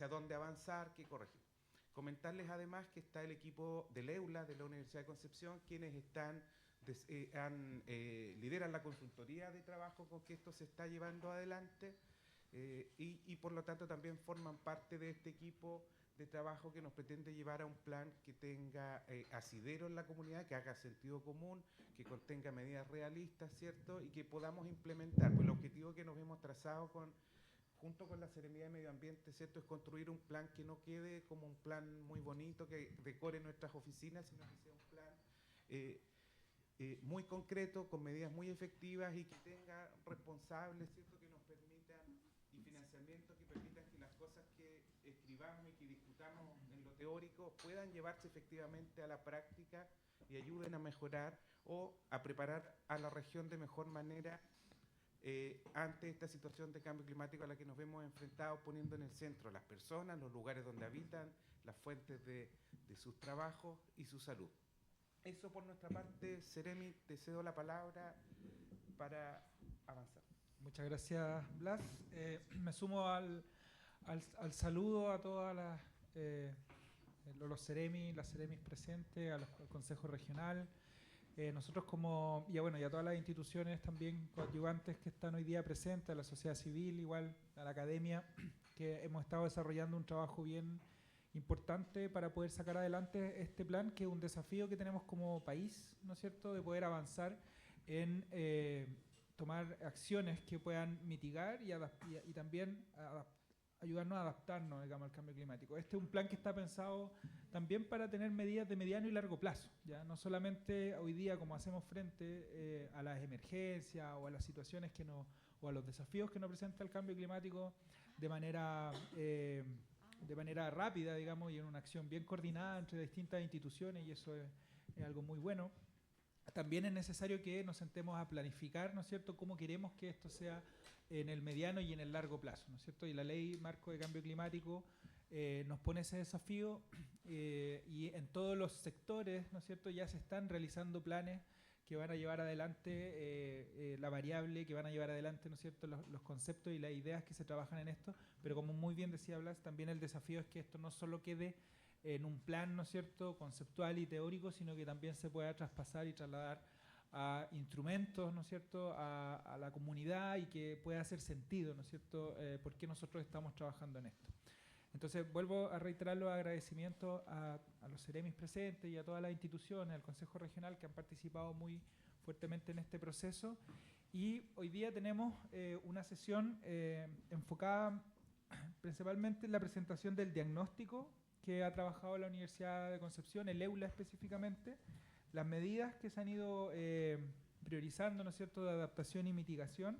hacia dónde avanzar, qué corregir. Comentarles además que está el equipo del EULA de la Universidad de Concepción, quienes lideran la consultoría de trabajo con que esto se está llevando adelante, y por lo tanto también forman parte de este equipo de trabajo que nos pretende llevar a un plan que tenga asidero en la comunidad, que haga sentido común, que contenga medidas realistas, ¿cierto? Y que podamos implementar. Pues el objetivo que nos hemos trazado junto con la Seremía de Medio Ambiente, ¿cierto?, es construir un plan que no quede como un plan muy bonito que decore nuestras oficinas, sino que sea un plan eh, muy concreto, con medidas muy efectivas y que tenga responsables, ¿cierto?, que nos permitan, y financiamiento que permitan que las cosas que escribamos y que discutamos en lo teórico puedan llevarse efectivamente a la práctica y ayuden a mejorar o a preparar a la región de mejor manera ante esta situación de cambio climático a la que nos vemos enfrentados, poniendo en el centro las personas, los lugares donde habitan, las fuentes de sus trabajos y su salud. Eso por nuestra parte. Seremi, te cedo la palabra para avanzar. Muchas gracias, Blas. Me sumo al saludo a todas los Ceremis, las Ceremis presentes, al Consejo Regional. Nosotros y a todas las instituciones también coadyuvantes que están hoy día presentes, a la sociedad civil, igual a la academia, que hemos estado desarrollando un trabajo bien importante para poder sacar adelante este plan, que es un desafío que tenemos como país, ¿no es cierto?, de poder avanzar en tomar acciones que puedan mitigar y también ayudarnos a adaptarnos, digamos, al cambio climático. Este es un plan que está pensado también para tener medidas de mediano y largo plazo, ¿ya? No solamente hoy día como hacemos frente a las emergencias o a las situaciones o a los desafíos que nos presenta el cambio climático de manera rápida, digamos, y en una acción bien coordinada entre distintas instituciones, y eso es algo muy bueno. También es necesario que nos sentemos a planificar, ¿no es cierto?, cómo queremos que esto sea en el mediano y en el largo plazo, ¿no es cierto? Y la Ley Marco de Cambio Climático nos pone ese desafío, y en todos los sectores, ¿no es cierto?, ya se están realizando planes que van a llevar adelante la variable, que van a llevar adelante, ¿no es cierto?, los conceptos y las ideas que se trabajan en esto. Pero como muy bien decía Blas, también el desafío es que esto no solo quede en un plan, ¿no es cierto?, conceptual y teórico, sino que también se pueda traspasar y trasladar a instrumentos, ¿no es cierto?, a la comunidad, y que pueda hacer sentido, ¿no es cierto?, por qué nosotros estamos trabajando en esto. Entonces, vuelvo a reiterar los agradecimientos a los Ceremis presentes y a todas las instituciones, al Consejo Regional, que han participado muy fuertemente en este proceso. Y hoy día tenemos una sesión enfocada principalmente en la presentación del diagnóstico que ha trabajado la Universidad de Concepción, el EULA específicamente, las medidas que se han ido priorizando, ¿no es cierto?, de adaptación y mitigación.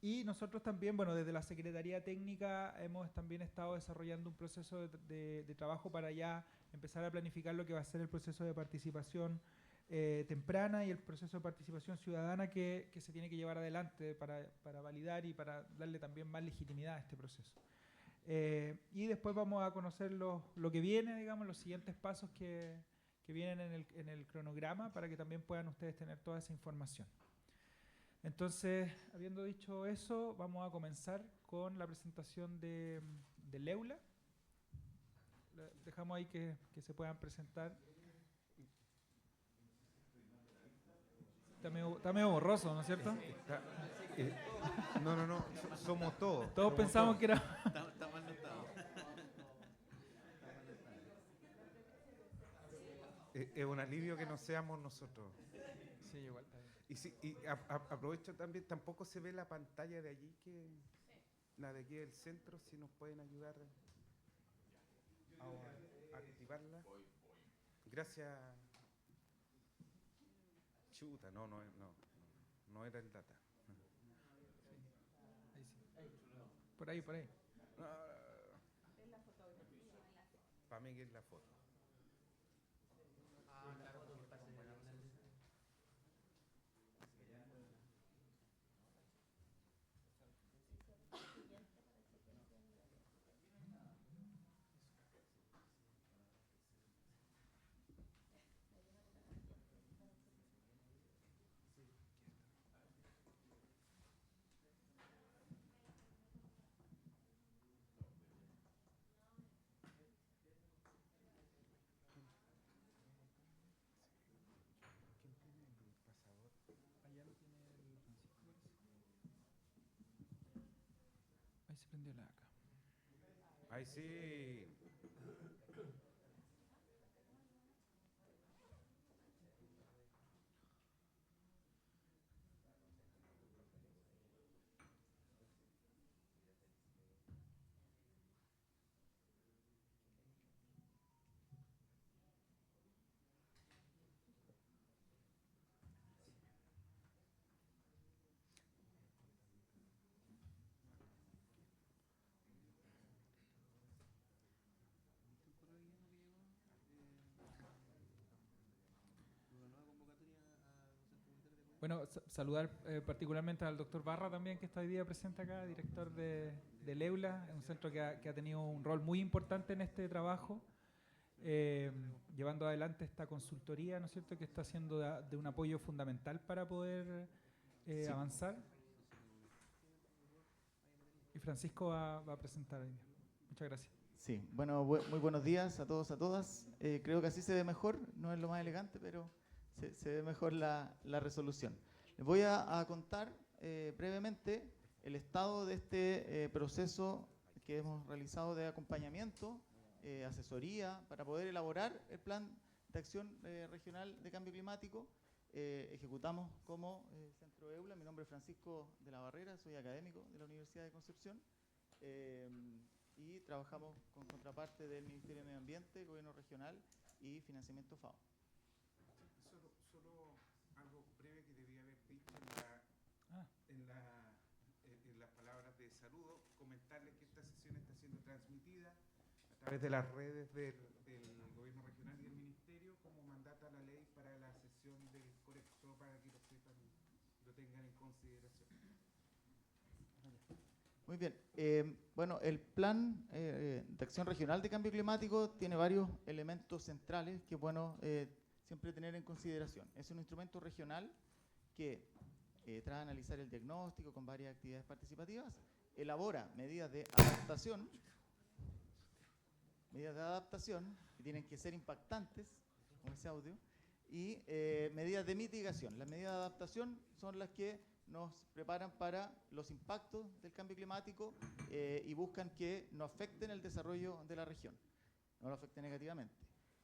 Y nosotros también, desde la Secretaría Técnica hemos también estado desarrollando un proceso de trabajo para ya empezar a planificar lo que va a ser el proceso de participación temprana y el proceso de participación ciudadana que se tiene que llevar adelante para validar y para darle también más legitimidad a este proceso. Y después vamos a conocer lo que viene, digamos, los siguientes pasos que vienen en el cronograma, para que también puedan ustedes tener toda esa información. Entonces, habiendo dicho eso, vamos a comenzar con la presentación del EULA. Dejamos ahí que se puedan presentar. Está medio borroso, ¿no es cierto? No, somos todos. Todos pensamos que era... Está mal notado. Es un alivio que no seamos nosotros. Sí, igual. Aprovecho también, tampoco se ve la pantalla de allí, la de aquí del centro, si nos pueden ayudar a activarla. Gracias. Chuta, no era el data. Por ahí. Para mí que es la foto. se prendió la acá. Ahí sí. Bueno, saludar particularmente al doctor Barra también, que está hoy día presente acá, director del EULA, un centro que ha tenido un rol muy importante en este trabajo, llevando adelante esta consultoría, ¿no es cierto?, que está siendo de un apoyo fundamental para poder avanzar. Y Francisco va a presentar hoy día. Muchas gracias. Sí, bueno, muy buenos días a todos, a todas. Creo que así se ve mejor, no es lo más elegante, pero se ve mejor la resolución. Les voy a contar brevemente el estado de este proceso que hemos realizado de acompañamiento, asesoría, para poder elaborar el Plan de Acción Regional de Cambio Climático. Ejecutamos como Centro EULA. Mi nombre es Francisco de la Barrera, soy académico de la Universidad de Concepción. Y trabajamos con contraparte del Ministerio de Medio Ambiente, Gobierno Regional y Financiamiento FAO. Solo algo breve que debía haber dicho en las palabras de saludo, comentarles que esta sesión está siendo transmitida a través de las redes del Gobierno Regional y del Ministerio, como mandata la ley para la sesión del COREC, solo para que lo sepan y lo tengan en consideración. Muy bien. Bueno, el Plan de Acción Regional de Cambio Climático tiene varios elementos centrales que es bueno siempre tener en consideración. Es un instrumento regional que tras analizar el diagnóstico con varias actividades participativas, elabora medidas de adaptación que tienen que ser impactantes, como ese audio, y medidas de mitigación. Las medidas de adaptación son las que nos preparan para los impactos del cambio climático y buscan que no afecten el desarrollo de la región, no lo afecten negativamente.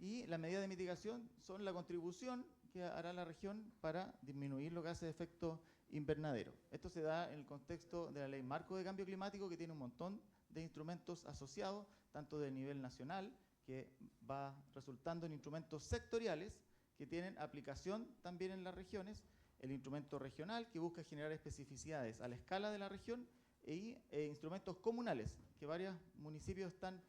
Y las medidas de mitigación son la contribución que hará la región para disminuir los gases de efecto invernadero. Esto se da en el contexto de la Ley Marco de Cambio Climático, que tiene un montón de instrumentos asociados, tanto de nivel nacional, que va resultando en instrumentos sectoriales, que tienen aplicación también en las regiones, el instrumento regional, que busca generar especificidades a la escala de la región, y instrumentos comunales, que varios municipios están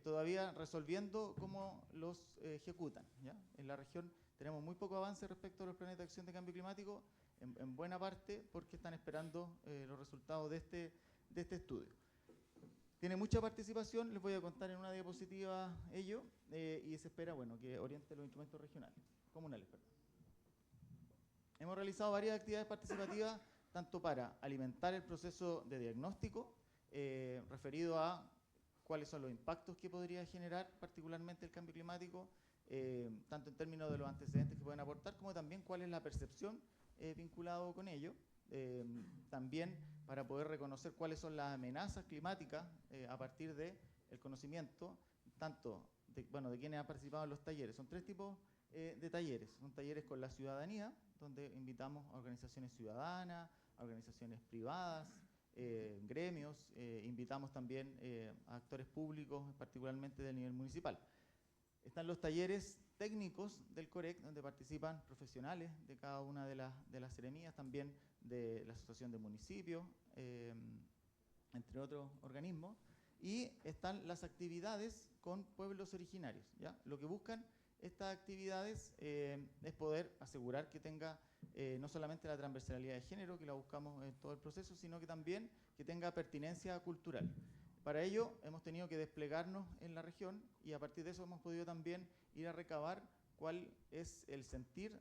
todavía resolviendo cómo los ejecutan, ¿ya? En la región tenemos muy poco avance respecto a los planes de acción de cambio climático, en buena parte porque están esperando los resultados de este estudio. Tiene mucha participación, les voy a contar en una diapositiva ello, y se espera que oriente los instrumentos comunales. Hemos realizado varias actividades participativas, tanto para alimentar el proceso de diagnóstico, referido a cuáles son los impactos que podría generar particularmente el cambio climático, tanto en términos de los antecedentes que pueden aportar, como también cuál es la percepción vinculado con ello. También para poder reconocer cuáles son las amenazas climáticas a partir del conocimiento, tanto de quienes han participado en los talleres. Son tres tipos de talleres. Son talleres con la ciudadanía, donde invitamos a organizaciones ciudadanas, a organizaciones privadas, gremios, invitamos también a actores públicos, particularmente del nivel municipal. Están los talleres técnicos del COREC, donde participan profesionales de cada una de las seremías, también de la Asociación de Municipios, entre otros organismos. Y están las actividades con pueblos originarios, ¿ya? Lo que buscan estas actividades es poder asegurar que tenga no solamente la transversalidad de género, que la buscamos en todo el proceso, sino que también que tenga pertinencia cultural. Para ello hemos tenido que desplegarnos en la región y a partir de eso hemos podido también ir a recabar cuál es el sentir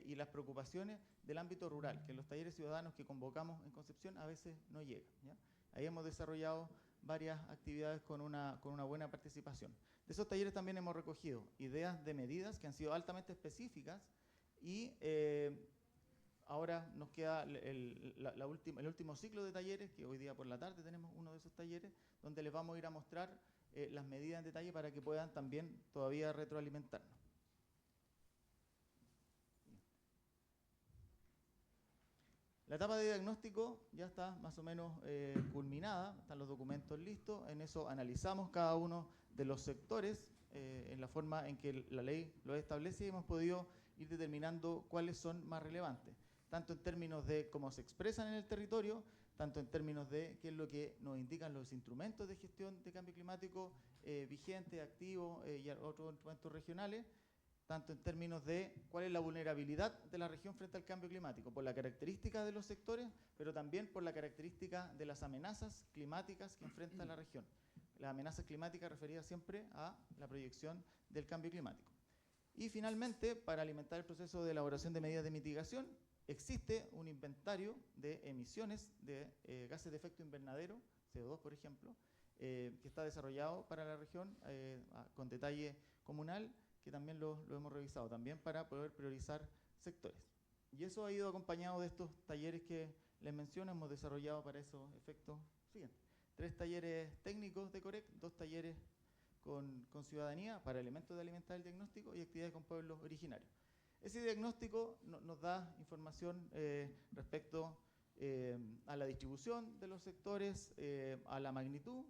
y las preocupaciones del ámbito rural, que en los talleres ciudadanos que convocamos en Concepción a veces no llegan, ¿ya? Ahí hemos desarrollado varias actividades con una buena participación. De esos talleres también hemos recogido ideas de medidas que han sido altamente específicas y ahora nos queda el último ciclo de talleres, que hoy día por la tarde tenemos uno de esos talleres, donde les vamos a ir a mostrar las medidas en detalle para que puedan también todavía retroalimentarnos. La etapa de diagnóstico ya está más o menos culminada, están los documentos listos, en eso analizamos cada uno de los sectores en la forma en que la ley lo establece y hemos podido ir determinando cuáles son más relevantes, tanto en términos de cómo se expresan en el territorio, tanto en términos de qué es lo que nos indican los instrumentos de gestión de cambio climático vigentes, activos y otros instrumentos regionales, tanto en términos de cuál es la vulnerabilidad de la región frente al cambio climático, por la característica de los sectores, pero también por la característica de las amenazas climáticas que enfrenta la región. Las amenazas climáticas referidas siempre a la proyección del cambio climático. Y finalmente, para alimentar el proceso de elaboración de medidas de mitigación, existe un inventario de emisiones de gases de efecto invernadero, CO2 por ejemplo, que está desarrollado para la región con detalle comunal, que también lo hemos revisado, también para poder priorizar sectores. Y eso ha ido acompañado de estos talleres que les menciono, hemos desarrollado para esos efectos siguientes. 3 talleres técnicos de COREC, 2 talleres con ciudadanía para elementos de alimentar el diagnóstico y actividades con pueblos originarios. Ese diagnóstico nos da información respecto a la distribución de los sectores, a la magnitud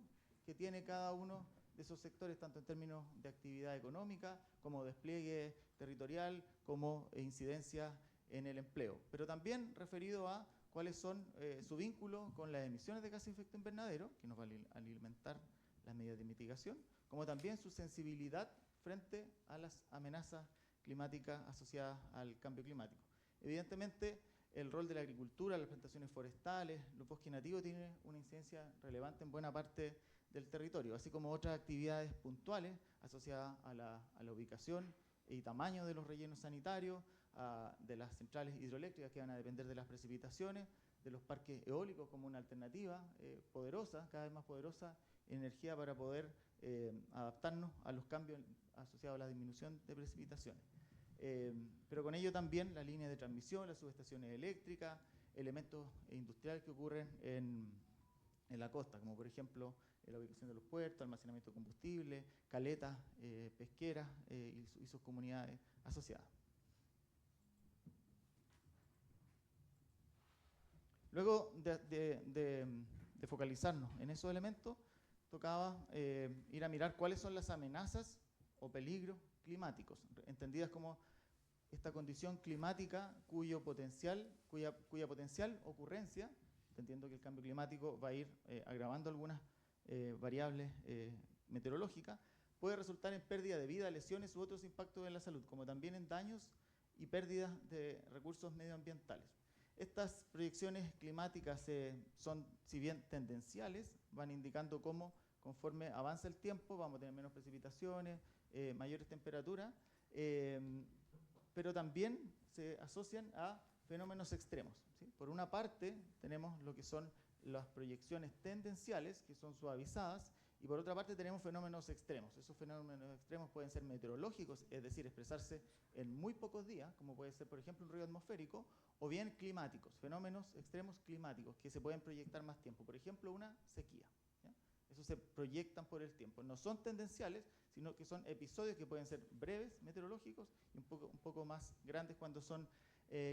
que tiene cada uno de esos sectores, tanto en términos de actividad económica, como despliegue territorial, como incidencia en el empleo. Pero también referido a cuáles son su vínculo con las emisiones de gases de efecto invernadero, que nos va a alimentar las medidas de mitigación, como también su sensibilidad frente a las amenazas climáticas asociadas al cambio climático. Evidentemente, el rol de la agricultura, las plantaciones forestales, los bosques nativos tiene una incidencia relevante en buena parte del territorio, así como otras actividades puntuales asociadas a la ubicación y tamaño de los rellenos sanitarios, de las centrales hidroeléctricas que van a depender de las precipitaciones, de los parques eólicos como una alternativa poderosa, cada vez más poderosa, energía para poder adaptarnos a los cambios asociados a la disminución de precipitaciones. Pero con ello también la línea de transmisión, las subestaciones eléctricas, elementos industriales que ocurren en la costa, como por ejemplo la ubicación de los puertos, almacenamiento de combustible, caletas pesqueras y sus comunidades asociadas. Luego de focalizarnos en esos elementos, tocaba ir a mirar cuáles son las amenazas o peligros climáticos, entendidas como esta condición climática cuya potencial ocurrencia, entendiendo que el cambio climático va a ir agravando algunas variables meteorológicas, puede resultar en pérdida de vida, lesiones u otros impactos en la salud, como también en daños y pérdidas de recursos medioambientales. Estas proyecciones climáticas son, si bien tendenciales, van indicando cómo, conforme avanza el tiempo, vamos a tener menos precipitaciones, mayores temperaturas, pero también se asocian a fenómenos extremos, ¿sí? Por una parte, tenemos lo que son las proyecciones tendenciales, que son suavizadas, y por otra parte tenemos fenómenos extremos. Esos fenómenos extremos pueden ser meteorológicos, es decir, expresarse en muy pocos días, como puede ser, por ejemplo, un ruido atmosférico, o bien climáticos, fenómenos extremos climáticos, que se pueden proyectar más tiempo. Por ejemplo, una sequía, ¿ya? Eso se proyectan por el tiempo. No son tendenciales, sino que son episodios que pueden ser breves, meteorológicos, y un poco más grandes cuando son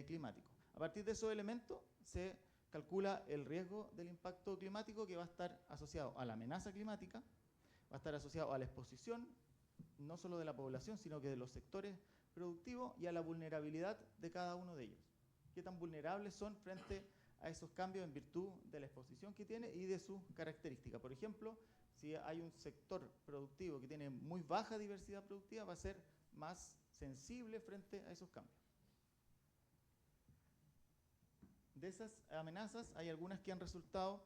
climáticos. A partir de esos elementos se calcula el riesgo del impacto climático, que va a estar asociado a la amenaza climática, va a estar asociado a la exposición, no solo de la población, sino que de los sectores productivos, y a la vulnerabilidad de cada uno de ellos. Qué tan vulnerables son frente a esos cambios en virtud de la exposición que tiene y de sus características. Por ejemplo, si hay un sector productivo que tiene muy baja diversidad productiva, va a ser más sensible frente a esos cambios. De esas amenazas hay algunas que han resultado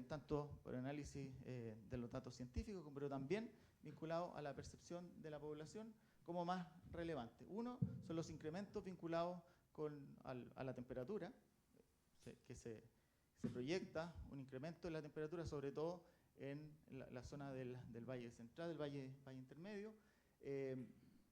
tanto por análisis de los datos científicos, pero también vinculados a la percepción de la población como más relevantes. Uno son los incrementos vinculados a la temperatura, que se proyecta un incremento en la temperatura, sobre todo en la zona del Valle Central, del Valle Intermedio,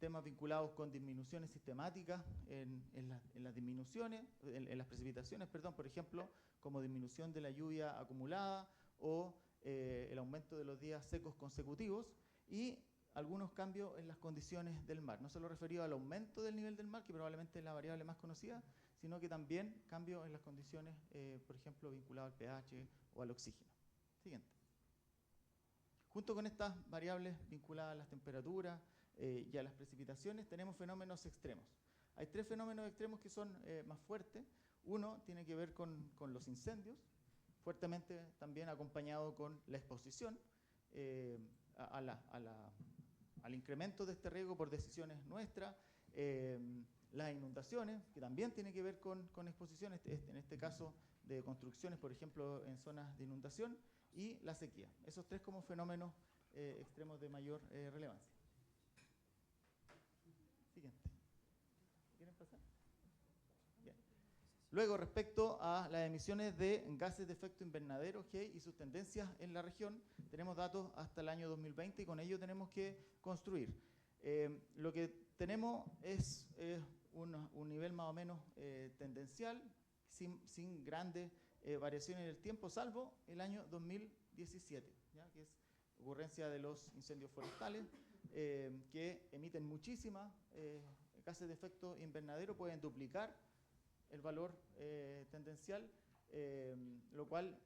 temas vinculados con disminuciones sistemáticas en las disminuciones, en las precipitaciones, perdón, por ejemplo, como disminución de la lluvia acumulada o el aumento de los días secos consecutivos, y algunos cambios en las condiciones del mar, no solo referido al aumento del nivel del mar, que probablemente es la variable más conocida, sino que también cambios en las condiciones, por ejemplo, vinculadas al pH o al oxígeno. Siguiente. Junto con estas variables vinculadas a las temperaturas y a las precipitaciones, tenemos fenómenos extremos. Hay 3 fenómenos extremos que son más fuertes. Uno tiene que ver con los incendios, fuertemente también acompañado con la exposición al incremento de este riesgo por decisiones nuestras, las inundaciones, que también tiene que ver con exposiciones, en este caso de construcciones, por ejemplo, en zonas de inundación, y la sequía. Esos 3 como fenómenos extremos de mayor relevancia. Siguiente. ¿Quieren pasar? Bien. Luego, respecto a las emisiones de gases de efecto invernadero y sus tendencias en la región, tenemos datos hasta el año 2020 y con ello tenemos que construir. Lo que tenemos es un nivel más o menos tendencial, sin grandes variaciones en el tiempo, salvo el año 2017, ¿ya? Que es ocurrencia de los incendios forestales, que emiten muchísimas gases de efecto invernadero, pueden duplicar el valor tendencial, lo cual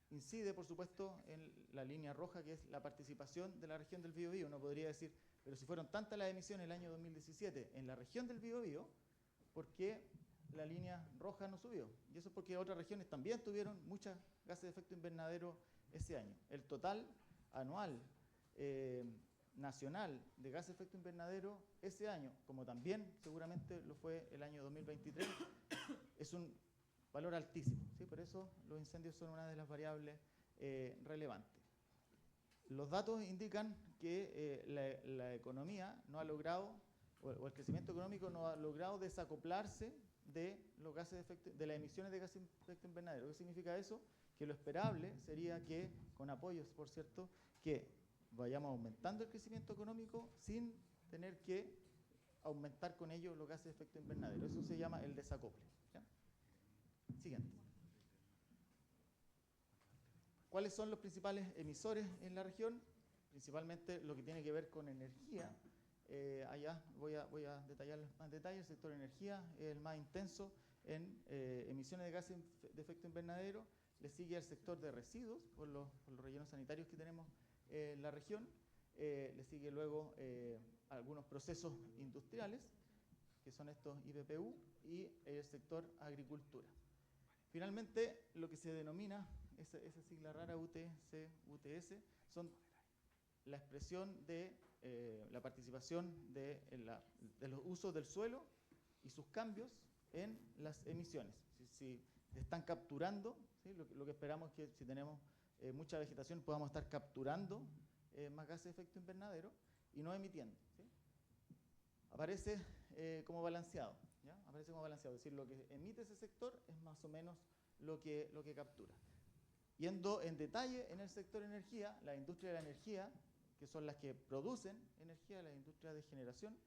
incide, por supuesto, en la línea roja, que es la participación de la región del Biobío. Uno podría decir, pero si fueron tantas las emisiones el año 2017 en la región del Biobío, ¿por qué la línea roja no subió? Y eso es porque otras regiones también tuvieron muchas gases de efecto invernadero ese año. El total anual nacional de gases de efecto invernadero ese año, como también seguramente lo fue el año 2023, es un valor altísimo, ¿sí? Por eso los incendios son una de las variables relevantes. Los datos indican que la economía no ha logrado, o el crecimiento económico no ha logrado desacoplarse de los gases de efecto, de las emisiones de gases de efecto invernadero. ¿Qué significa eso? Que lo esperable sería que, con apoyos, por cierto, que vayamos aumentando el crecimiento económico sin tener que aumentar con ello los gases de efecto invernadero. Eso se llama el desacople, ¿ya? Siguiente. ¿Cuáles son los principales emisores en la región? Principalmente lo que tiene que ver con energía. Allá voy a detallar más detalles. El sector energía es el más intenso en emisiones de gases de efecto invernadero. Le sigue el sector de residuos por los rellenos sanitarios que tenemos en la región. Le sigue luego algunos procesos industriales, que son estos IPPU, y el sector agricultura. Finalmente, lo que se denomina, esa sigla rara UTS, son la expresión de la participación de los usos del suelo y sus cambios en las emisiones. Si están capturando, ¿sí? Lo que esperamos es que si tenemos mucha vegetación podamos estar capturando más gases de efecto invernadero y no emitiendo, ¿sí? Aparece como balanceado, ¿ya? Aparece como balanceado, es decir, lo que emite ese sector es más o menos lo que captura. Yendo en detalle en el sector energía, la industria de la energía, que son las que producen energía, la industria de generación,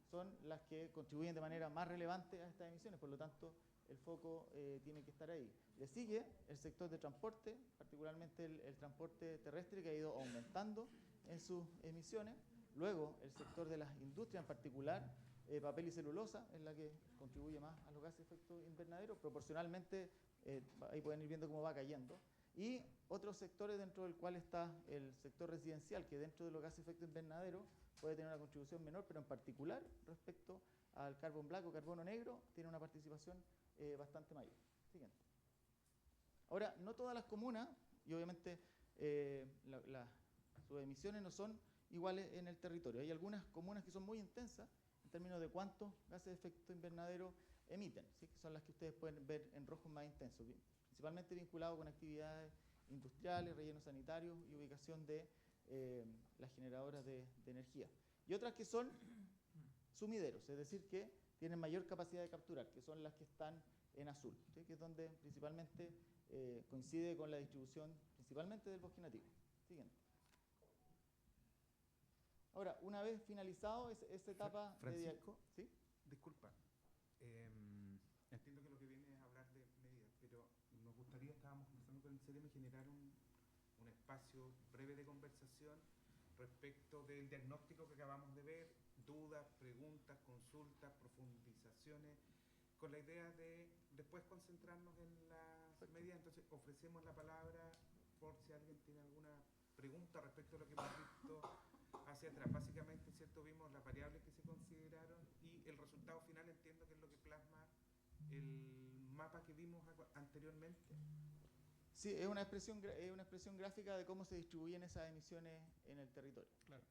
son las que contribuyen de manera más relevante a estas emisiones, por lo tanto el foco tiene que estar ahí. Le sigue el sector de transporte, particularmente el transporte terrestre, que ha ido aumentando en sus emisiones. Luego el sector de las industrias, en particular papel y celulosa, es la que contribuye más a los gases de efecto invernadero, proporcionalmente. Ahí pueden ir viendo cómo va cayendo. Y otros sectores dentro del cual está el sector residencial, que dentro de los gases de efecto invernadero puede tener una contribución menor, pero en particular respecto al carbon black o carbono negro tiene una participación bastante mayor. Siguiente. Ahora, no todas las comunas, y obviamente sus emisiones no son iguales en el territorio. Hay algunas comunas que son muy intensas en términos de cuántos gases de efecto invernadero emiten, ¿sí? Que son las que ustedes pueden ver en rojo más intensos, principalmente vinculado con actividades industriales, rellenos sanitarios y ubicación de las generadoras de energía. Y otras que son sumideros, es decir, que tienen mayor capacidad de capturar, que son las que están en azul, ¿sí? Que es donde principalmente coincide con la distribución principalmente del bosque nativo. Siguiente. Ahora, una vez finalizado esa etapa Francisco, ¿sí? disculpa, entiendo que lo que viene es hablar de medidas, pero nos gustaría, estábamos conversando con el CEREMI, generar un espacio breve de conversación respecto del diagnóstico que acabamos de ver, dudas, preguntas, consultas, profundizaciones, con la idea de después concentrarnos en las medidas. Entonces ofrecemos la palabra por si alguien tiene alguna pregunta respecto a lo que hemos visto hacia atrás. Básicamente, ¿cierto? Vimos las variables que se consideraron y el resultado final entiendo que es lo que plasma el mapa que vimos anteriormente. Sí, es una expresión gráfica de cómo se distribuyen esas emisiones en el territorio. Claro.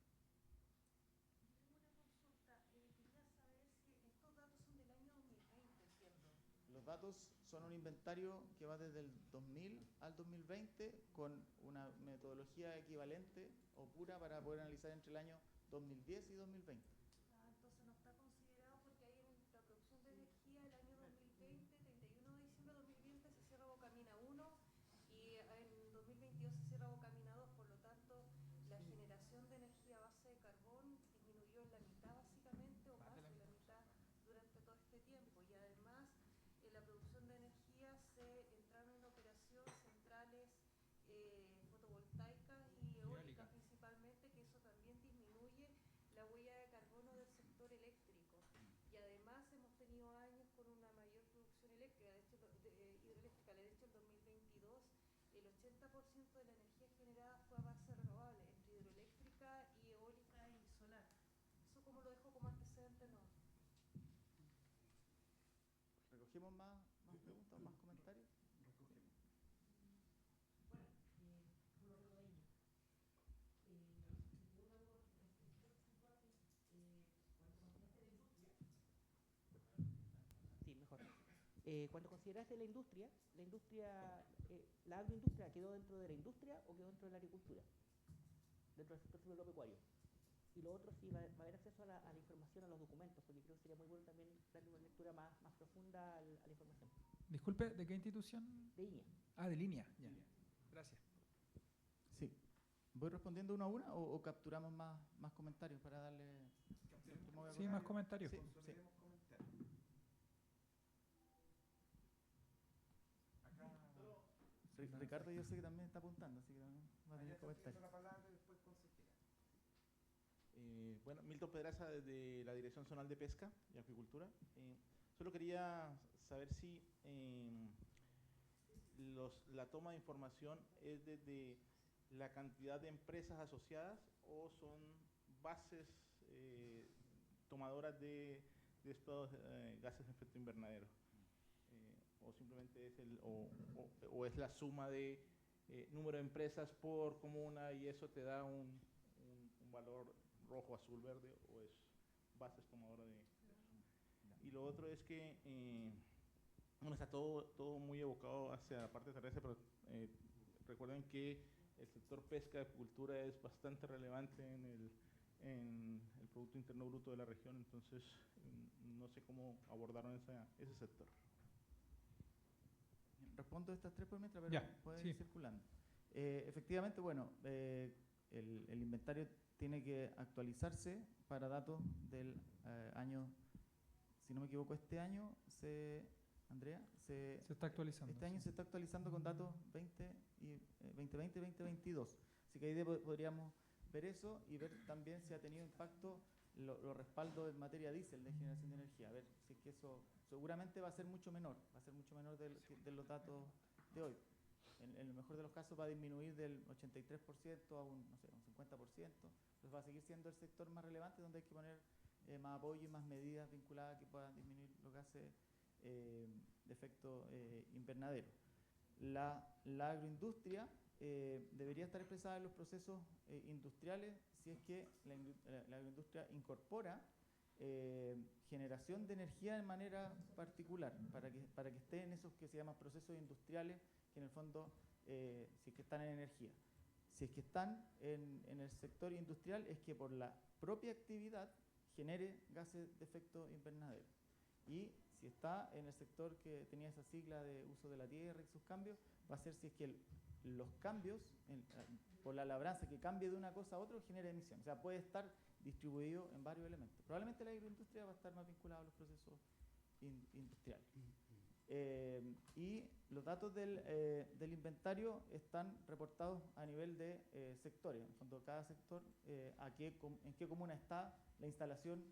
Los datos son un inventario que va desde el 2000 al 2020 con una metodología equivalente o pura para poder analizar entre el año 2010 y 2020. Entonces no está considerado porque ahí en la producción de energía el año 2020, 31 de diciembre de 2020 se cierra Bocamina 1 y en 2022 se cierra Bocamina 2, por lo tanto la generación de energía a base de carbón disminuyó en la mitad básicamente o más de la mitad durante todo este tiempo y además en la producción de energía se entraron en operación centrales fotovoltaicas y eólicas principalmente, que eso también disminuye la huella de carbono del sector eléctrico. Y además hemos tenido años con una mayor producción eléctrica, de hecho, hidroeléctrica. De hecho, el 2022 el 80% de la energía generada fue a base renovable, entre hidroeléctrica y eólica y solar. Eso como lo dejo como antecedente, ¿no? ¿Recogemos más preguntas, más comentarios? Sí, mejor. Cuando consideraste la agroindustria, ¿quedó dentro de la industria o quedó dentro de la agricultura? Dentro del sector agropecuario. Y lo otro, sí, va a haber acceso a la información, a los documentos, porque creo que sería muy bueno también darle una lectura más profunda a la información. Disculpe, ¿de qué institución? De INEA. Ah, de línea. Ya. Gracias. Sí. ¿Voy respondiendo uno a una o capturamos más comentarios para darle... Sí, más comentarios. Sí, Consolidemos comentarios. Ricardo yo sé que también está apuntando, así que también va a tener comentarios. La palabra y después consejera. Bueno, Milton Pedraza desde la Dirección Zonal de Pesca y Acuicultura. Solo quería saber si la toma de información es desde la cantidad de empresas asociadas o son bases tomadoras de estos gases de efecto invernadero. O simplemente es o es la suma de número de empresas por comuna y eso te da un valor rojo, azul, verde, o es bases tomadoras de... Y lo otro es que bueno, está todo muy evocado hacia la parte terrestre, pero recuerden que el sector pesca y acuicultura es bastante relevante en el Producto Interno Bruto de la región, entonces no sé cómo abordaron ese sector. Respondo estas tres por mientras, pero Ya, pueden sí. ir circulando. Efectivamente, bueno, el inventario tiene que actualizarse para datos del año, si no me equivoco, este año Andrea, Se está actualizando. este año sí. se está actualizando con datos 2020 y 2022. Así que ahí podríamos ver eso y ver también si ha tenido impacto los respaldos en materia diésel de generación de energía. A ver si es que eso seguramente va a ser mucho menor, de los datos de hoy. En el mejor de los casos va a disminuir del 83% a un 50%. Entonces va a seguir siendo el sector más relevante donde hay que poner más apoyo y más medidas vinculadas que puedan disminuir los gases de efecto invernadero. La agroindustria debería estar expresada en los procesos industriales si es que la agroindustria incorpora generación de energía de manera particular, para que esté en esos que se llaman procesos industriales, que en el fondo, si es que están en energía. Si es que están en el sector industrial, es que por la propia actividad genere gases de efecto invernadero. Y si está en el sector que tenía esa sigla de uso de la tierra y sus cambios, va a ser si es que los cambios por la labranza que cambie de una cosa a otra genera emisión. O sea, puede estar distribuido en varios elementos. Probablemente la agroindustria va a estar más vinculada a los procesos industriales. Y los datos del inventario están reportados a nivel de sectores. En el fondo, cada sector, en qué comuna está la instalación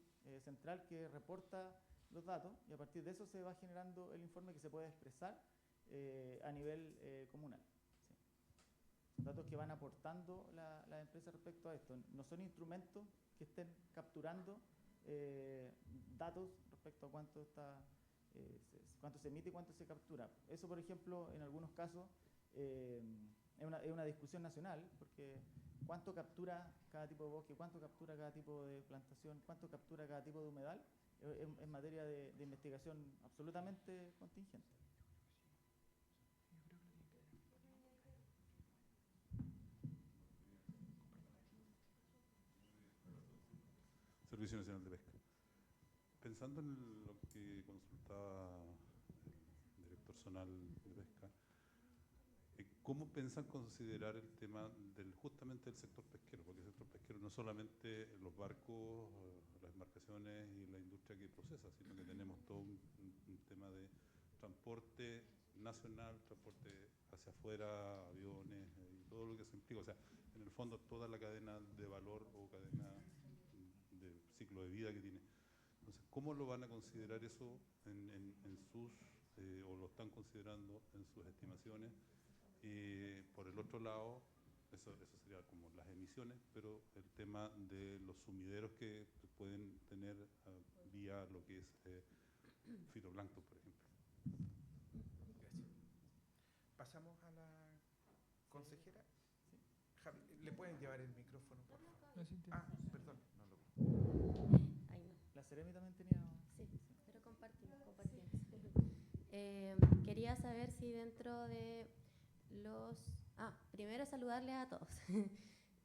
central que reporta los datos, y a partir de eso se va generando el informe que se puede expresar a nivel comunal. ¿Sí? Son datos que van aportando las empresas respecto a esto. No son instrumentos que estén capturando datos respecto a cuánto se emite y cuánto se captura. Eso, por ejemplo, en algunos casos es una discusión nacional, porque cuánto captura cada tipo de bosque, cuánto captura cada tipo de plantación, cuánto captura cada tipo de humedal, es materia de investigación absolutamente contingente. Servicio Nacional de Pesca. Pensando en lo que consultaba el director zonal de pesca, ¿cómo piensan considerar el tema justamente del sector pesquero? Porque el sector pesquero no solamente los barcos, las embarcaciones y la industria que procesa, sino que tenemos todo un tema de transporte nacional, transporte hacia afuera, aviones y todo lo que se implica. O sea, en el fondo toda la cadena de valor o cadena de ciclo de vida que tiene. Entonces, ¿cómo lo van a considerar eso en sus, o lo están considerando en sus estimaciones? Por el otro lado, eso sería como las emisiones, pero el tema de los sumideros que pueden tener vía lo que es fitoplancton, por ejemplo. Gracias. Pasamos a la consejera. Sí. Javi, ¿le pueden llevar el micrófono, por favor? Perdón, no lo vi. Ahí no. La Ceremi también tenía... Sí, pero compartimos. Quería saber si dentro de primero saludarles a todos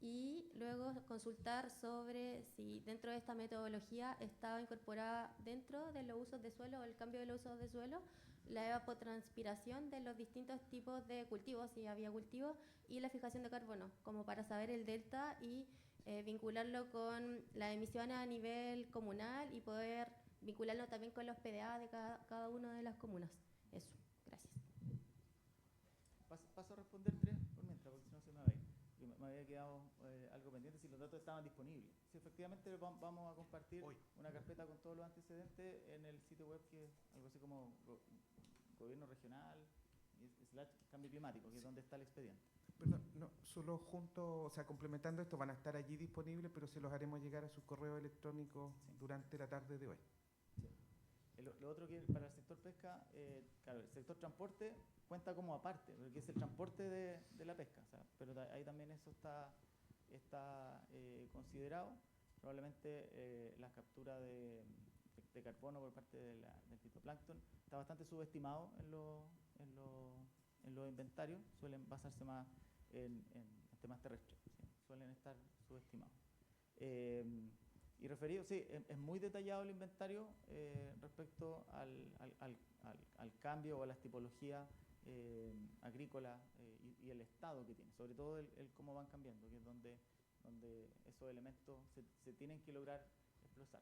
y luego consultar sobre si dentro de esta metodología estaba incorporada dentro de los usos de suelo o el cambio de los usos de suelo la evapotranspiración de los distintos tipos de cultivos, si había cultivos, y la fijación de carbono, como para saber el delta y vincularlo con las emisiones a nivel comunal y poder vincularlo también con los PDA de cada una de las comunas. Eso, gracias. Paso a responder tres por mientras, porque si no se me va a ir. Me había quedado algo pendiente si los datos estaban disponibles. Sí, efectivamente vamos a compartir una carpeta con todos los antecedentes en el sitio web, que es algo así como Gobierno Regional / Cambio Climático, que es donde está el expediente. Perdón, no, solo complementando esto, van a estar allí disponibles, pero se los haremos llegar a sus correos electrónicos durante la tarde de hoy. Sí. Lo otro que para el sector pesca, claro, el sector transporte cuenta como aparte, porque es el transporte de la pesca, o sea, pero ahí también eso está considerado. Probablemente la captura de carbono por parte del fitoplancton está bastante subestimado en los inventarios, suelen basarse más en temas terrestres, ¿sí? Suelen estar subestimados. Y referido, sí, es muy detallado el inventario respecto al cambio o a las tipologías agrícolas y el estado que tiene, sobre todo el cómo van cambiando, que es donde esos elementos se tienen que lograr explosar.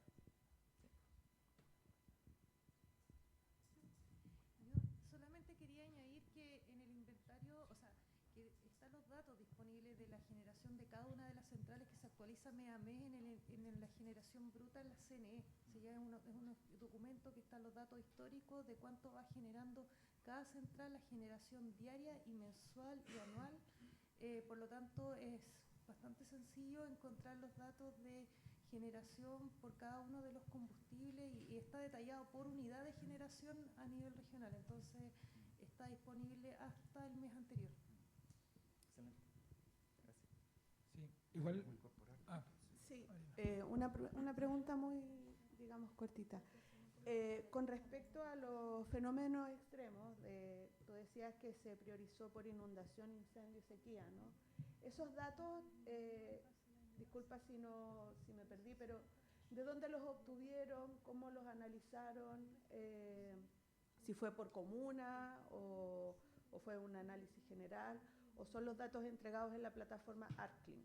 Yo solamente quería añadir que en el inventario, o sea, que están los datos disponibles de la generación de cada una de las centrales que se actualiza mes a mes en la generación bruta en la CNE. O sea, ya es un documento que están los datos históricos de cuánto va generando cada central, la generación diaria y mensual y anual. Por lo tanto, es bastante sencillo encontrar los datos de generación por cada uno de los combustibles y está detallado por unidad de generación a nivel regional. Entonces, está disponible hasta el mes anterior. Excelente. Gracias. Sí, igual. Sí, una pregunta muy, digamos, cortita. Con respecto a los fenómenos extremos, tú decías que se priorizó por inundación, incendio y sequía, ¿no? Esos datos, disculpa si me perdí, pero ¿de dónde los obtuvieron? ¿Cómo los analizaron? ¿Si fue por comuna o fue un análisis general? o son los datos entregados en la plataforma ArcClim.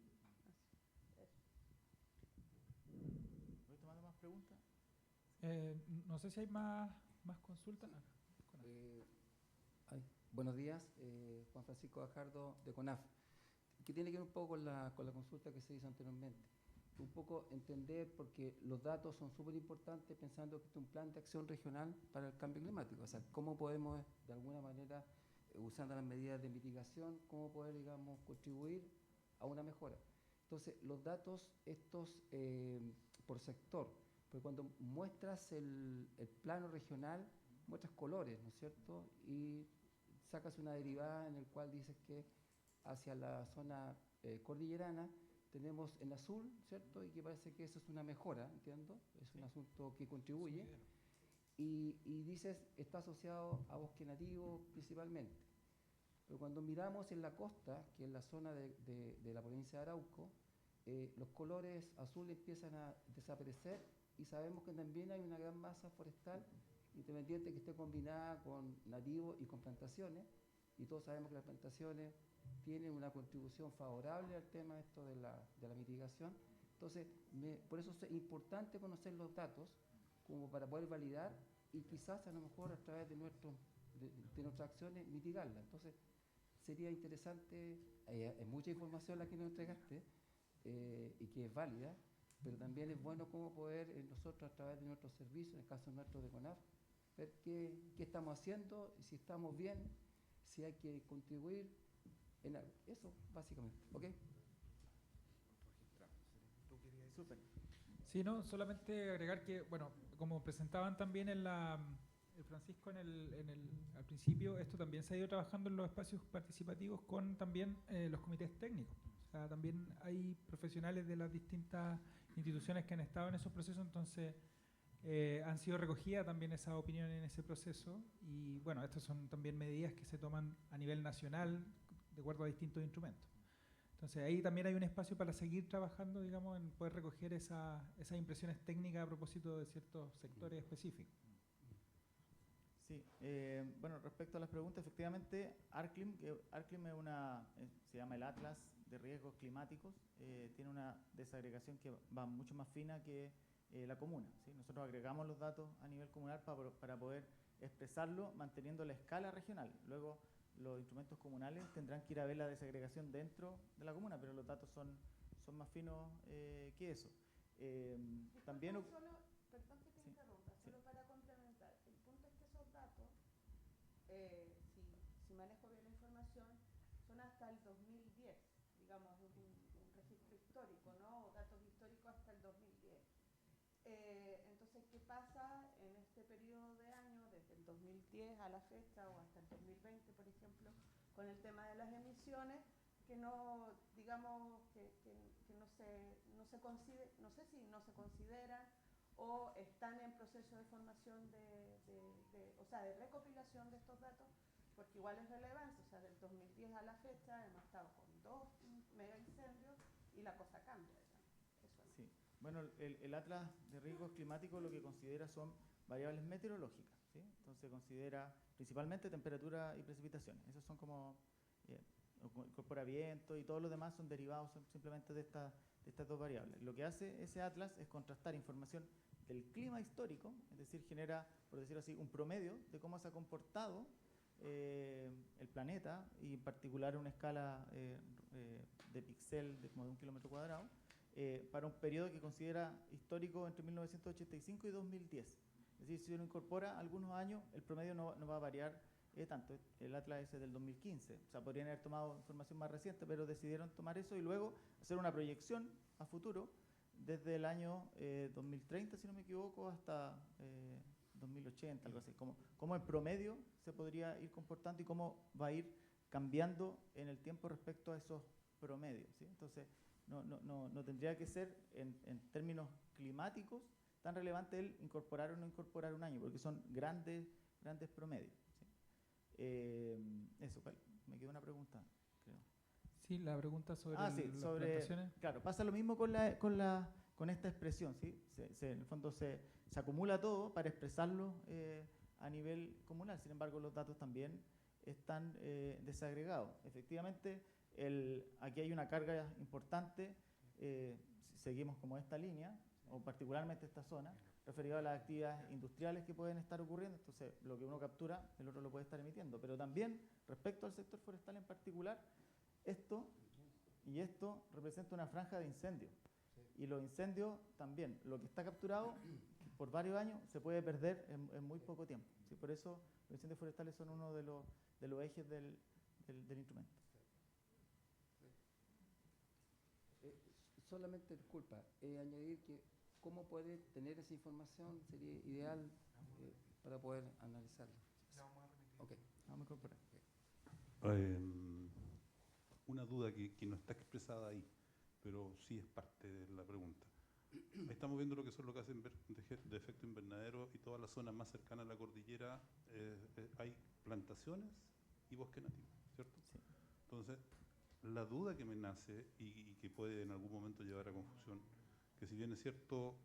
¿Voy tomando más preguntas? No sé si hay más consultas. Buenos días, Juan Francisco Gajardo de CONAF, que tiene que ver un poco con la consulta que se hizo anteriormente. Un poco entender, porque los datos son súper importantes pensando que este es un plan de acción regional para el cambio climático. O sea, cómo podemos, de alguna manera, usando las medidas de mitigación, cómo poder, digamos, contribuir a una mejora. Entonces, los datos estos por sector, porque cuando muestras el plano regional, muestras colores, ¿no es cierto? Y sacas una derivada en el cual dices que hacia la zona cordillerana tenemos en azul, ¿cierto? Y que parece que eso es una mejora, ¿entiendo? Es un asunto que contribuye. Y dices, está asociado a bosque nativo principalmente. Pero cuando miramos en la costa, que es la zona de la provincia de Arauco, los colores azul empiezan a desaparecer y sabemos que también hay una gran masa forestal independiente que esté combinada con nativos y con plantaciones, y todos sabemos que las plantaciones tienen una contribución favorable al tema esto de la mitigación. Entonces, por eso es importante conocer los datos como para poder validar y quizás a lo mejor a través de nuestras acciones mitigarla. Entonces, sería interesante, hay mucha información la que nos entregaste y que es válida, pero también es bueno cómo poder nosotros a través de nuestros servicios, en el caso nuestro de CONAF, ver qué estamos haciendo, si estamos bien, si hay que contribuir en algo. Eso, básicamente. ¿Ok? Súper. Sí, no, solamente agregar que, bueno, como presentaban también el Francisco al principio, esto también se ha ido trabajando en los espacios participativos con también los comités técnicos. O sea, también hay profesionales de las distintas instituciones que han estado en esos procesos, entonces han sido recogidas también esas opiniones en ese proceso, y bueno, estas son también medidas que se toman a nivel nacional de acuerdo a distintos instrumentos. Entonces ahí también hay un espacio para seguir trabajando, digamos, en poder recoger esas impresiones técnicas a propósito de ciertos sectores específicos. Sí, bueno, respecto a las preguntas, efectivamente, ArcClim se llama el Atlas de Riesgos Climáticos, tiene una desagregación que va mucho más fina que la comuna, ¿sí? Nosotros agregamos los datos a nivel comunal para poder expresarlo manteniendo la escala regional. Luego, los instrumentos comunales tendrán que ir a ver la desagregación dentro de la comuna, pero los datos son más finos que eso. También... Perdón que te interrumpa, solo para complementar. El punto es que esos datos, si manejo bien la información, son hasta el 2010, digamos, un registro histórico, ¿no? O datos históricos hasta el 2010. Entonces, ¿qué pasa en este periodo de años, desde el 2010 a la fecha o hasta el 2020, por ejemplo, con el tema de las emisiones, que no, digamos, que no se considera, no sé si no se consideran o están en proceso de formación o sea, de recopilación de estos datos, porque igual es relevante, o sea, del 2010 a la fecha hemos estado con 2 mega incendios y la cosa cambia, digamos. Sí. Bueno, el Atlas de Riesgos Climáticos lo que considera son variables meteorológicas, ¿sí? Entonces considera principalmente temperatura y precipitaciones. Esos son como incorpora viento y todos los demás son derivados simplemente de estas dos variables. Lo que hace ese Atlas es contrastar información del clima histórico, es decir, genera, por decirlo así, un promedio de cómo se ha comportado el planeta, y en particular una escala de píxel de como de 1 kilómetro cuadrado, para un periodo que considera histórico entre 1985 y 2010. Es decir, si uno incorpora algunos años, el promedio no va a variar tanto. El Atlas es del 2015, o sea, podrían haber tomado información más reciente, pero decidieron tomar eso y luego hacer una proyección a futuro desde el año 2030, si no me equivoco, hasta 2080, algo así. Cómo en promedio se podría ir comportando y cómo va a ir cambiando en el tiempo respecto a esos promedios, ¿sí? Entonces, no tendría que ser en términos climáticos tan relevante el incorporar o no incorporar un año, porque son grandes promedios, ¿sí? Eso, me quedó una pregunta, creo. Sí, la pregunta sobre las plantaciones. Claro, pasa lo mismo con esta expresión, ¿sí? En el fondo se acumula todo para expresarlo a nivel comunal. Sin embargo, los datos también están desagregados. Efectivamente, aquí hay una carga importante, seguimos como esta línea, o particularmente esta zona, referido a las actividades industriales que pueden estar ocurriendo. Entonces, lo que uno captura, el otro lo puede estar emitiendo. Pero también, respecto al sector forestal en particular, esto representa una franja de incendio. Y los incendios también, lo que está capturado por varios años se puede perder en muy poco tiempo. ¿Sí? Por eso los incendios forestales son uno de los ejes del instrumento. Solamente, disculpa, añadir que cómo puede tener esa información sería ideal para poder analizarla. Okay. Vamos a incorporar. Una duda que no está expresada ahí, pero sí es parte de la pregunta. Estamos viendo lo que son los gases de efecto invernadero y toda la zona más cercana a la cordillera, hay plantaciones y bosque nativo, ¿cierto? Sí. Entonces, la duda que me nace y que puede en algún momento llevar a confusión, que si bien es cierto,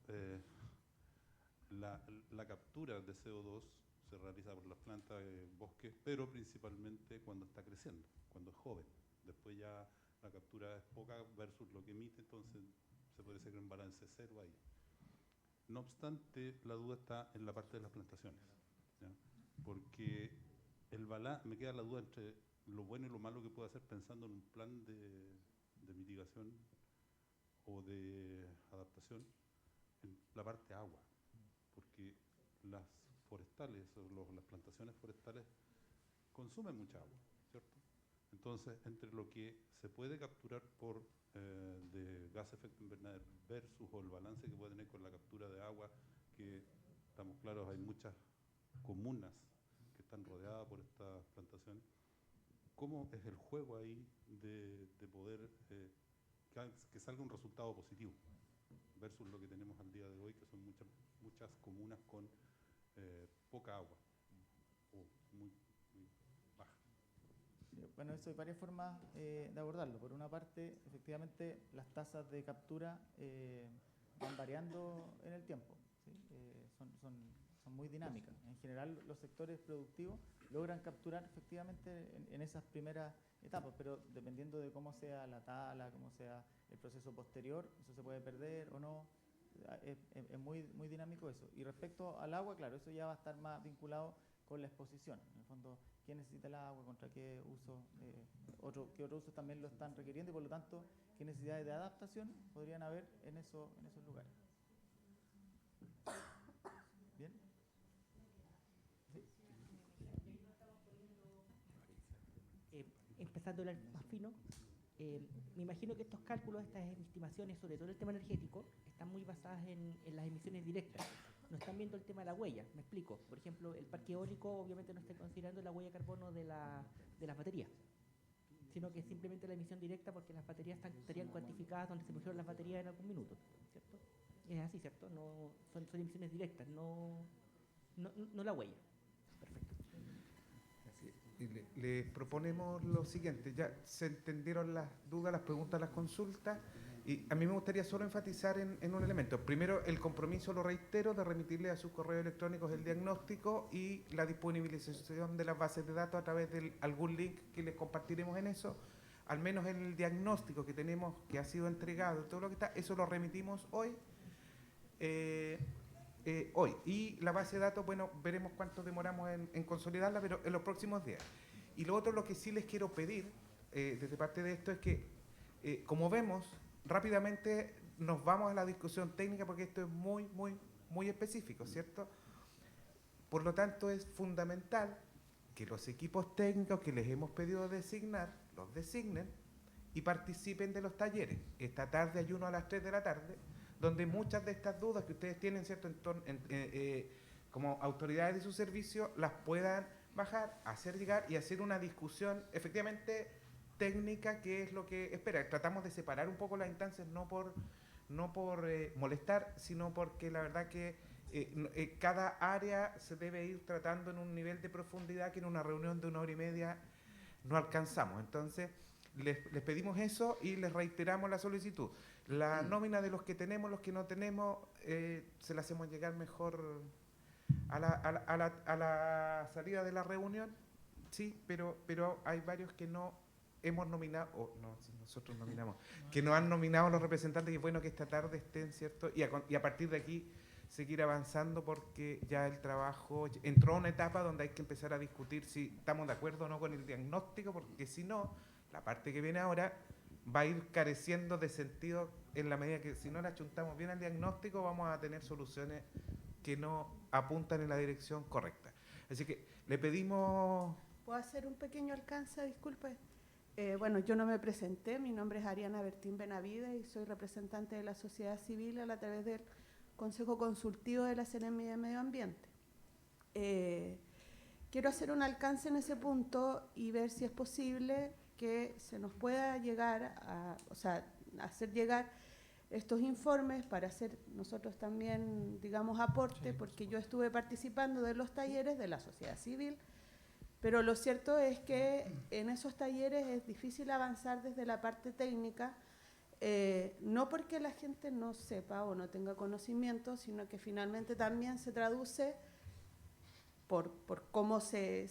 la captura de CO2 se realiza por las plantas de bosque, pero principalmente cuando está creciendo, cuando es joven. Después ya la captura es poca versus lo que emite, entonces se puede hacer un balance cero ahí. No obstante, la duda está en la parte de las plantaciones, ¿ya? Porque me queda la duda entre lo bueno y lo malo que puede hacer pensando en un plan de mitigación o de adaptación en la parte agua, porque las forestales o las plantaciones forestales consumen mucha agua, ¿cierto? Entonces, entre lo que se puede capturar de gas de efecto invernadero versus o el balance que puede tener con la captura de agua, que estamos claros, hay muchas comunas que están rodeadas por estas plantaciones, ¿cómo es el juego ahí de poder que salga un resultado positivo versus lo que tenemos al día de hoy, que son muchas comunas con poca agua o muy baja? Bueno, eso hay varias formas de abordarlo. Por una parte, efectivamente, las tasas de captura van variando en el tiempo, ¿sí? Son muy dinámicas. En general, los sectores productivos logran capturar efectivamente en esas primeras etapas, pero dependiendo de cómo sea la tala, cómo sea el proceso posterior, eso se puede perder o no. Es muy dinámico eso. Y respecto al agua, claro, eso ya va a estar más vinculado con la exposición. En el fondo, quién necesita el agua, contra qué uso, qué otros usos también lo están requiriendo y por lo tanto, qué necesidades de adaptación podrían haber en esos lugares. ¿Bien? Empezando a hablar más fino, me imagino que estos cálculos, estas estimaciones, sobre todo el tema energético, están muy basadas en las emisiones directas. No están viendo el tema de la huella, me explico. Por ejemplo, el parque eólico obviamente no está considerando la huella de carbono de las baterías, sino que es simplemente la emisión directa porque las baterías estarían cuantificadas donde se pusieron las baterías en algún minuto, ¿cierto? Es así, ¿cierto? No, son emisiones directas, no la huella. Perfecto. Les proponemos lo siguiente, ya se entendieron las dudas, las preguntas, las consultas, y a mí me gustaría solo enfatizar en un elemento. Primero, el compromiso, lo reitero, de remitirle a sus correos electrónicos el diagnóstico y la disponibilización de las bases de datos a través de algún link que les compartiremos en eso. Al menos en el diagnóstico que tenemos, que ha sido entregado, todo lo que está, eso lo remitimos hoy. Y la base de datos, bueno, veremos cuánto demoramos en consolidarla, pero en los próximos días. Y lo otro, lo que sí les quiero pedir, desde parte de esto, es que, como vemos, rápidamente nos vamos a la discusión técnica, porque esto es muy específico, ¿cierto? Por lo tanto, es fundamental que los equipos técnicos que les hemos pedido designar, los designen y participen de los talleres. Esta tarde hay uno a las 3 de la tarde, donde muchas de estas dudas que ustedes tienen, ¿cierto?, como autoridades de su servicio, las puedan bajar, hacer llegar y hacer una discusión efectivamente técnica, que es lo que espera. Tratamos de separar un poco las instancias, no por molestar, sino porque la verdad que cada área se debe ir tratando en un nivel de profundidad que en una reunión de 1 hora y media no alcanzamos. Entonces, les pedimos eso y les reiteramos la solicitud. La nómina de los que tenemos, los que no tenemos, se la hacemos llegar mejor a la salida de la reunión, Sí, pero hay varios que no hemos nominado, o no, nosotros nominamos, que no han nominado los representantes, y es bueno que esta tarde estén, ¿cierto? Y a partir de aquí seguir avanzando, porque ya el trabajo entró a una etapa donde hay que empezar a discutir si estamos de acuerdo o no con el diagnóstico, porque si no, la parte que viene ahora va a ir careciendo de sentido en la medida que si no le achuntamos bien al diagnóstico vamos a tener soluciones que no apuntan en la dirección correcta. Así que le pedimos... ¿Puedo hacer un pequeño alcance? Disculpe. Bueno, yo no me presenté, mi nombre es Ariana Bertín Benavides y soy representante de la sociedad civil a través del Consejo Consultivo de la Seremía de Medio Ambiente. Quiero hacer un alcance en ese punto y ver si es posible que se nos pueda llegar a, o sea, hacer llegar estos informes para hacer nosotros también, digamos, aporte, porque yo estuve participando de los talleres de la sociedad civil, pero lo cierto es que en esos talleres es difícil avanzar desde la parte técnica, no porque la gente no sepa o no tenga conocimiento, sino que finalmente también se traduce por cómo se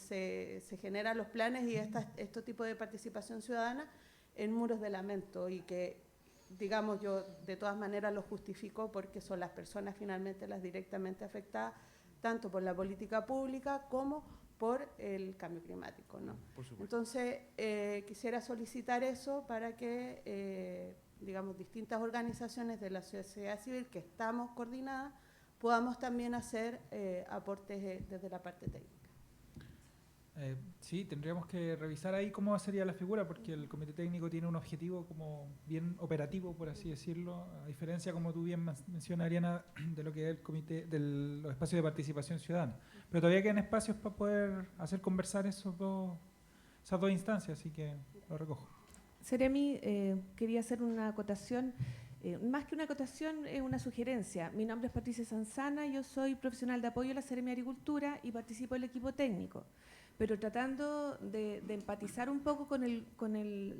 generan los planes y este tipo de participación ciudadana en muros de lamento, y que, digamos, yo de todas maneras lo justifico porque son las personas finalmente las directamente afectadas, tanto por la política pública como por el cambio climático, ¿no? Por supuesto. Entonces, quisiera solicitar eso para que, digamos, distintas organizaciones de la sociedad civil que estamos coordinadas, podamos también hacer aportes desde la parte técnica. Sí, tendríamos que revisar ahí cómo sería la figura, porque el comité técnico tiene un objetivo como bien operativo, por así decirlo, a diferencia, como tú bien mencionas, Ariana, de lo que es el comité, de los espacios de participación ciudadana. Pero todavía quedan espacios para poder hacer conversar esas dos instancias, así que lo recojo. Seremi, quería hacer una acotación. Más que una acotación, es una sugerencia. Mi nombre es Patricia Sanzana, yo soy profesional de apoyo a la Seremi Agricultura y participo del equipo técnico. Pero tratando de empatizar un poco con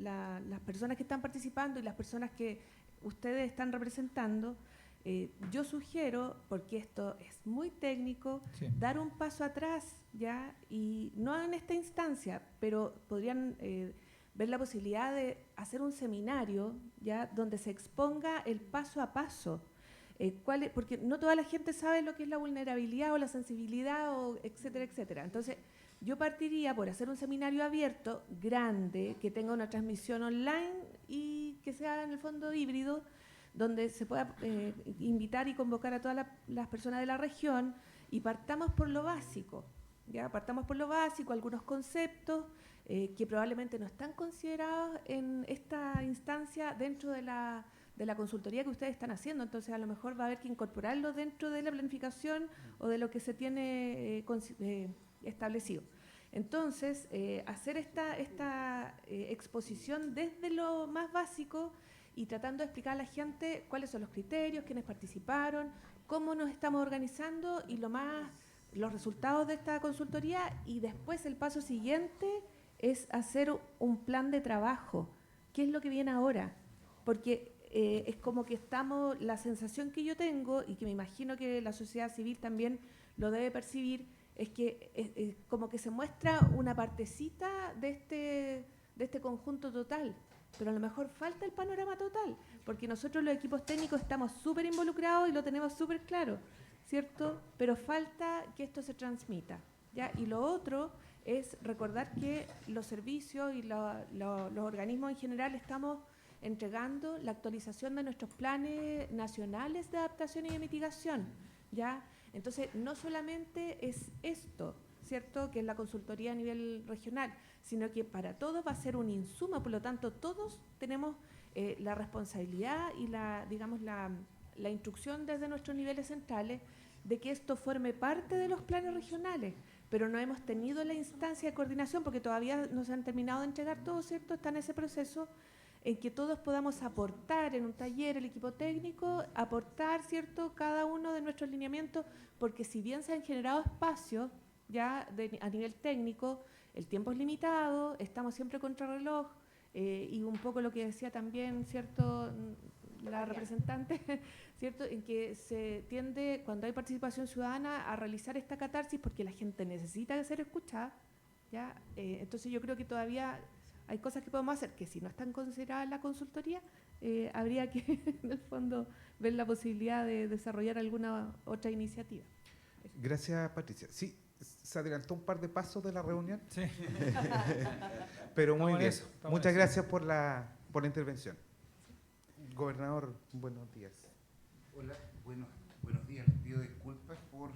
las personas que están participando y las personas que ustedes están representando, yo sugiero, porque esto es muy técnico, sí, dar un paso atrás, ¿ya? Y no en esta instancia, pero podrían ver la posibilidad de hacer un seminario, ¿ya?, donde se exponga el paso a paso. Porque no toda la gente sabe lo que es la vulnerabilidad o la sensibilidad, o etcétera, etcétera. Entonces, yo partiría por hacer un seminario abierto, grande, que tenga una transmisión online y que sea en el fondo híbrido, donde se pueda invitar y convocar a todas las personas de la región, y partamos por lo básico, ¿ya? Partamos por lo básico, algunos conceptos que probablemente no están considerados en esta instancia dentro de la consultoría que ustedes están haciendo. Entonces, a lo mejor va a haber que incorporarlo dentro de la planificación o de lo que se tiene establecido. Entonces, hacer esta exposición desde lo más básico y tratando de explicar a la gente cuáles son los criterios, quiénes participaron, cómo nos estamos organizando y los resultados de esta consultoría. Y después el paso siguiente es hacer un plan de trabajo. ¿Qué es lo que viene ahora? Porque es como que la sensación que yo tengo, y que me imagino que la sociedad civil también lo debe percibir, es que como que se muestra una partecita de este conjunto total, pero a lo mejor falta el panorama total, porque nosotros los equipos técnicos estamos súper involucrados y lo tenemos súper claro, ¿cierto? Pero falta que esto se transmita, ¿ya? Y lo otro es recordar que los servicios y los organismos en general estamos entregando la actualización de nuestros planes nacionales de adaptación y de mitigación, ¿ya? Entonces, no solamente es esto, ¿cierto?, que es la consultoría a nivel regional, sino que para todos va a ser un insumo, por lo tanto, todos tenemos la responsabilidad y la instrucción desde nuestros niveles centrales de que esto forme parte de los planes regionales, pero no hemos tenido la instancia de coordinación porque todavía no se han terminado de entregar todo, ¿cierto? Está en ese proceso en que todos podamos aportar en un taller, el equipo técnico, aportar, ¿cierto?, cada uno de nuestros lineamientos, porque si bien se han generado espacios ya a nivel técnico, el tiempo es limitado, estamos siempre contra reloj, y un poco lo que decía también, ¿cierto?, la representante, ¿cierto?, en que se tiende, cuando hay participación ciudadana, a realizar esta catarsis porque la gente necesita ser escuchada, ¿ya? Entonces yo creo que todavía hay cosas que podemos hacer, que si no están consideradas en la consultoría, habría que en el fondo ver la posibilidad de desarrollar alguna otra iniciativa. Gracias, Patricia. Sí, se adelantó un par de pasos de la reunión, Sí. pero muy Estamos en bien. eso, estamos Muchas en eso. gracias por la intervención. Gobernador, buenos días. Hola, buenos días. Les pido disculpas por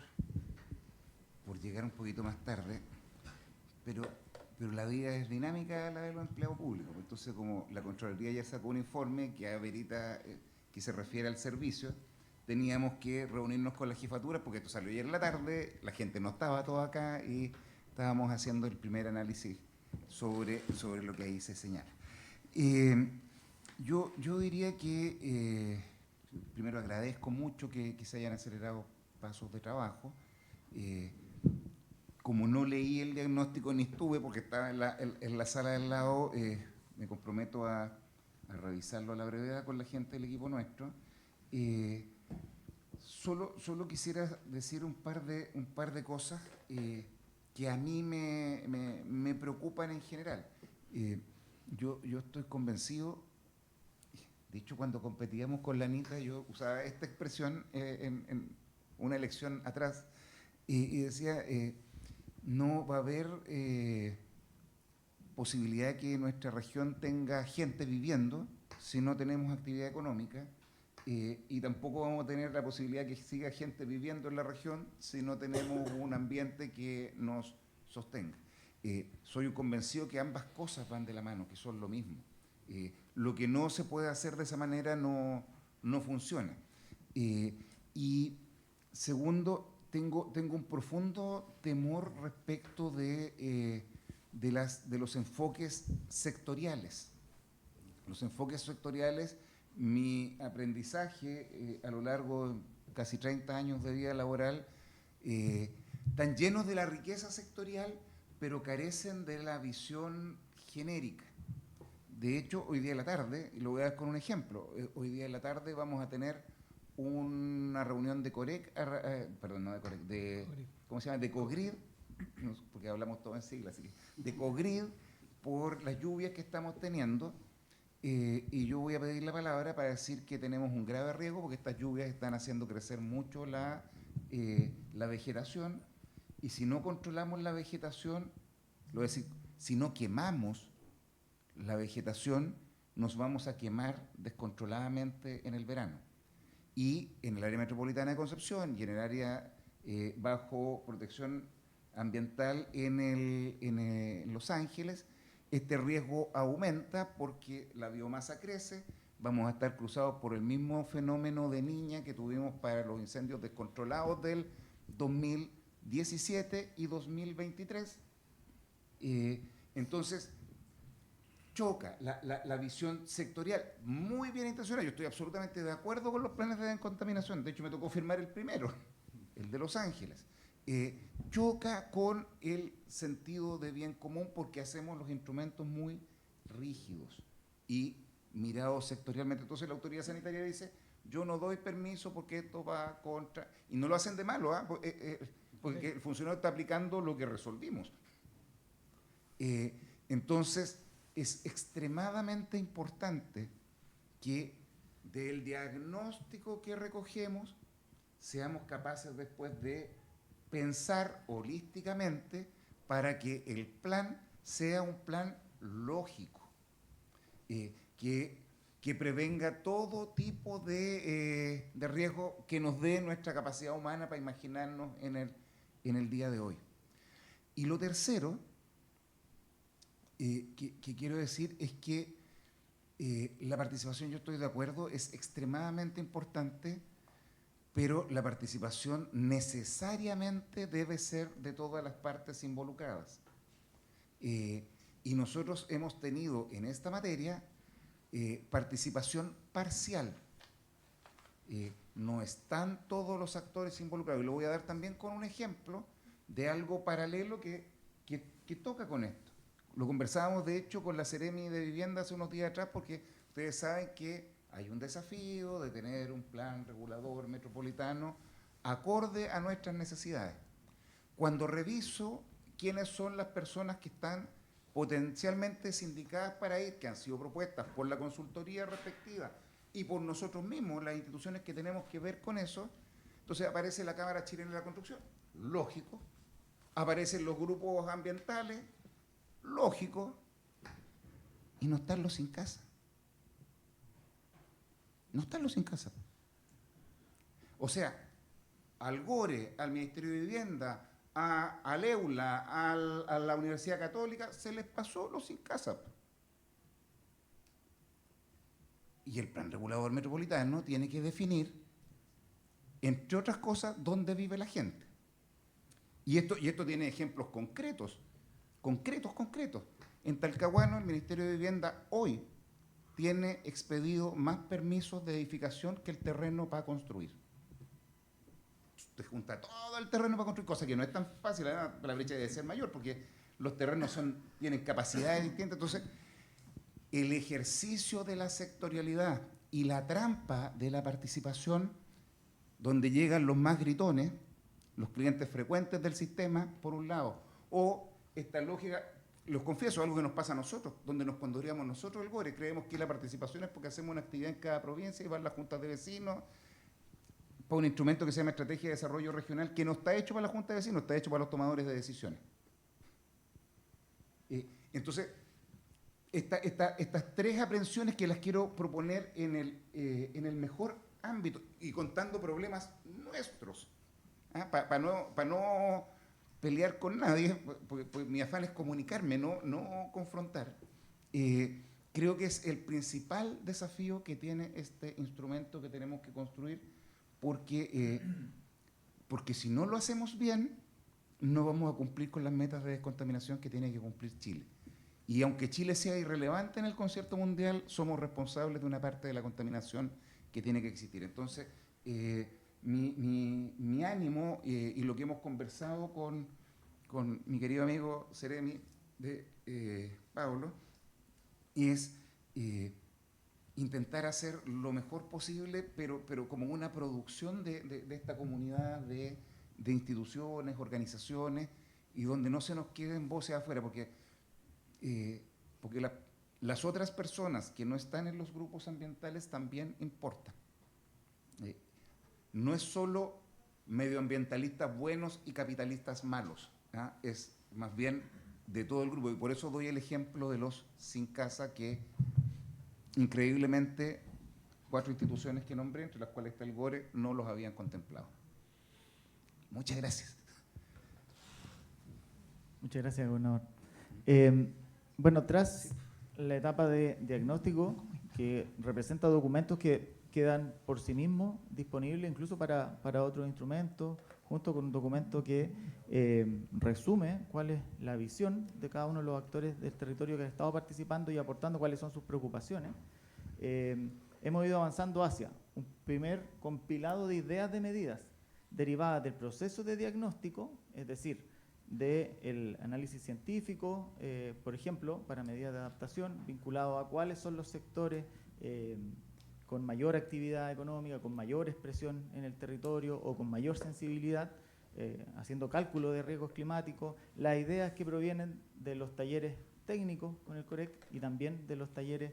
llegar un poquito más tarde, pero la vida es dinámica, la de los empleados públicos. Entonces, como la Contraloría ya sacó un informe que amerita, que se refiere al servicio, teníamos que reunirnos con la jefatura, porque esto salió ayer en la tarde, la gente no estaba toda acá y estábamos haciendo el primer análisis sobre lo que ahí se señala. Yo diría que primero agradezco mucho que se hayan acelerado pasos de trabajo. Como no leí el diagnóstico ni estuve porque estaba en la sala del lado, me comprometo a revisarlo a la brevedad con la gente del equipo nuestro. Solo quisiera decir un par de cosas que a mí me preocupan en general. Yo estoy convencido. De hecho, cuando competíamos con la Anita, yo usaba esta expresión en una elección atrás y decía, no va a haber posibilidad de que nuestra región tenga gente viviendo si no tenemos actividad económica, y tampoco vamos a tener la posibilidad de que siga gente viviendo en la región si no tenemos un ambiente que nos sostenga. Soy un convencido que ambas cosas van de la mano, que son lo mismo. Lo que no se puede hacer de esa manera no funciona. Y segundo, tengo un profundo temor respecto de los enfoques sectoriales. Los enfoques sectoriales, mi aprendizaje a lo largo de casi 30 años de vida laboral, están llenos de la riqueza sectorial, pero carecen de la visión genérica. De hecho, hoy día en la tarde, y lo voy a dar con un ejemplo, hoy día en la tarde vamos a tener una reunión de COREC, perdón, no de COREC, ¿cómo se llama? De COGRID, porque hablamos todo en siglas, así que, de COGRID, por las lluvias que estamos teniendo, y yo voy a pedir la palabra para decir que tenemos un grave riesgo, porque estas lluvias están haciendo crecer mucho la vegetación, y si no controlamos la vegetación, lo voy a decir, si no quemamos la vegetación, nos vamos a quemar descontroladamente en el verano. Y en el área metropolitana de Concepción y en el área bajo protección ambiental en Los Ángeles, este riesgo aumenta porque la biomasa crece, vamos a estar cruzados por el mismo fenómeno de Niña que tuvimos para los incendios descontrolados del 2017 y 2023. Entonces, choca la visión sectorial, muy bien intencionada. Yo estoy absolutamente de acuerdo con los planes de descontaminación. De hecho, me tocó firmar el primero, el de Los Ángeles. Choca con el sentido de bien común porque hacemos los instrumentos muy rígidos y mirados sectorialmente. Entonces la autoridad sanitaria dice, yo no doy permiso porque esto va contra... Y no lo hacen de malo, porque el funcionario está aplicando lo que resolvimos. Entonces, es extremadamente importante que del diagnóstico que recogemos seamos capaces después de pensar holísticamente para que el plan sea un plan lógico, que prevenga todo tipo de riesgo que nos dé nuestra capacidad humana para imaginarnos en el día de hoy. Y lo tercero que quiero decir es que la participación, yo estoy de acuerdo, es extremadamente importante, pero la participación necesariamente debe ser de todas las partes involucradas. Y nosotros hemos tenido en esta materia participación parcial. No están todos los actores involucrados. Y lo voy a dar también con un ejemplo de algo paralelo que toca con esto. Lo conversábamos, de hecho, con la Seremi de Vivienda hace unos días atrás, porque ustedes saben que hay un desafío de tener un plan regulador metropolitano acorde a nuestras necesidades. Cuando reviso quiénes son las personas que están potencialmente sindicadas para ir, que han sido propuestas por la consultoría respectiva y por nosotros mismos, las instituciones que tenemos que ver con eso. Entonces aparece la Cámara Chilena de la Construcción, lógico. Aparecen los grupos ambientales, lógico. Y no están los sin casa. No están los sin casa. O sea, al GORE, al Ministerio de Vivienda, al EULA, a la Universidad Católica, se les pasó los sin casa. Y el Plan Regulador Metropolitano tiene que definir, entre otras cosas, dónde vive la gente. Y esto tiene ejemplos concretos. En Talcahuano, el Ministerio de Vivienda hoy tiene expedido más permisos de edificación que el terreno para construir. Usted junta todo el terreno para construir, cosa que no es tan fácil, la brecha debe ser mayor, porque los terrenos tienen capacidades distintas. Entonces, el ejercicio de la sectorialidad y la trampa de la participación, donde llegan los más gritones, los clientes frecuentes del sistema, por un lado, o esta lógica, los confieso, algo que nos pasa a nosotros, donde nos pondríamos nosotros el GORE, creemos que la participación es porque hacemos una actividad en cada provincia y van las juntas de vecinos, para un instrumento que se llama Estrategia de Desarrollo Regional, que no está hecho para la junta de vecinos, está hecho para los tomadores de decisiones. Entonces, estas tres aprensiones que las quiero proponer en el mejor ámbito y contando problemas nuestros, para no pelear con nadie, porque mi afán es comunicarme, no confrontar. Creo que es el principal desafío que tiene este instrumento que tenemos que construir, porque si no lo hacemos bien, no vamos a cumplir con las metas de descontaminación que tiene que cumplir Chile. Y aunque Chile sea irrelevante en el concierto mundial, somos responsables de una parte de la contaminación que tiene que existir. Entonces, mi ánimo y lo que hemos conversado con mi querido amigo Seremi de Pablo es intentar hacer lo mejor posible, pero como una producción de esta comunidad de instituciones, organizaciones, y donde no se nos queden voces afuera, porque las otras personas que no están en los grupos ambientales también importan. No es solo medioambientalistas buenos y capitalistas malos, es más bien de todo el grupo, y por eso doy el ejemplo de los sin casa, que increíblemente 4 instituciones que nombré, entre las cuales está el GORE, no los habían contemplado. Muchas gracias. Muchas gracias, gobernador. Bueno, tras la etapa de diagnóstico, que representa documentos que quedan por sí mismos disponibles incluso para otros instrumentos, junto con un documento que resume cuál es la visión de cada uno de los actores del territorio que han estado participando y aportando cuáles son sus preocupaciones. Hemos ido avanzando hacia un primer compilado de ideas de medidas derivadas del proceso de diagnóstico, es decir, del análisis científico, por ejemplo, para medidas de adaptación, vinculado a cuáles son los sectores con mayor actividad económica, con mayor expresión en el territorio o con mayor sensibilidad, haciendo cálculo de riesgos climáticos, las ideas que provienen de los talleres técnicos con el COREC y también de los talleres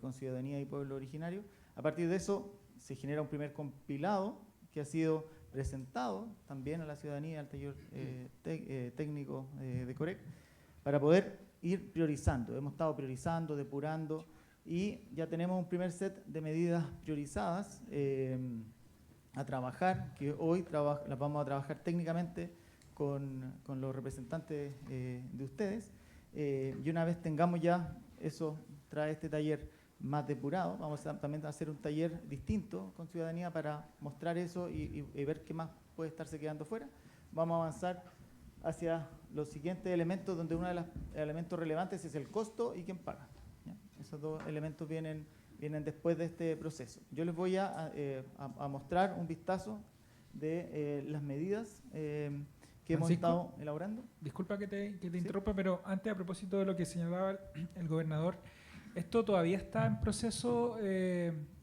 con ciudadanía y pueblo originario. A partir de eso se genera un primer compilado que ha sido presentado también a la ciudadanía, al taller técnico de COREC, para poder ir priorizando. Hemos estado priorizando, depurando, y ya tenemos un primer set de medidas priorizadas a trabajar, que hoy las vamos a trabajar técnicamente con los representantes de ustedes. Y una vez tengamos ya eso, trae este taller más depurado, vamos también a hacer un taller distinto con ciudadanía para mostrar eso y ver qué más puede estarse quedando fuera. Vamos a avanzar hacia los siguientes elementos, donde uno de los elementos relevantes es el costo y quién paga. ¿Ya? Esos dos elementos vienen después de este proceso. Yo les voy a mostrar un vistazo de las medidas que hemos estado elaborando. Disculpa que te interrumpa, pero antes, a propósito de lo que señalaba el gobernador, esto todavía está en proceso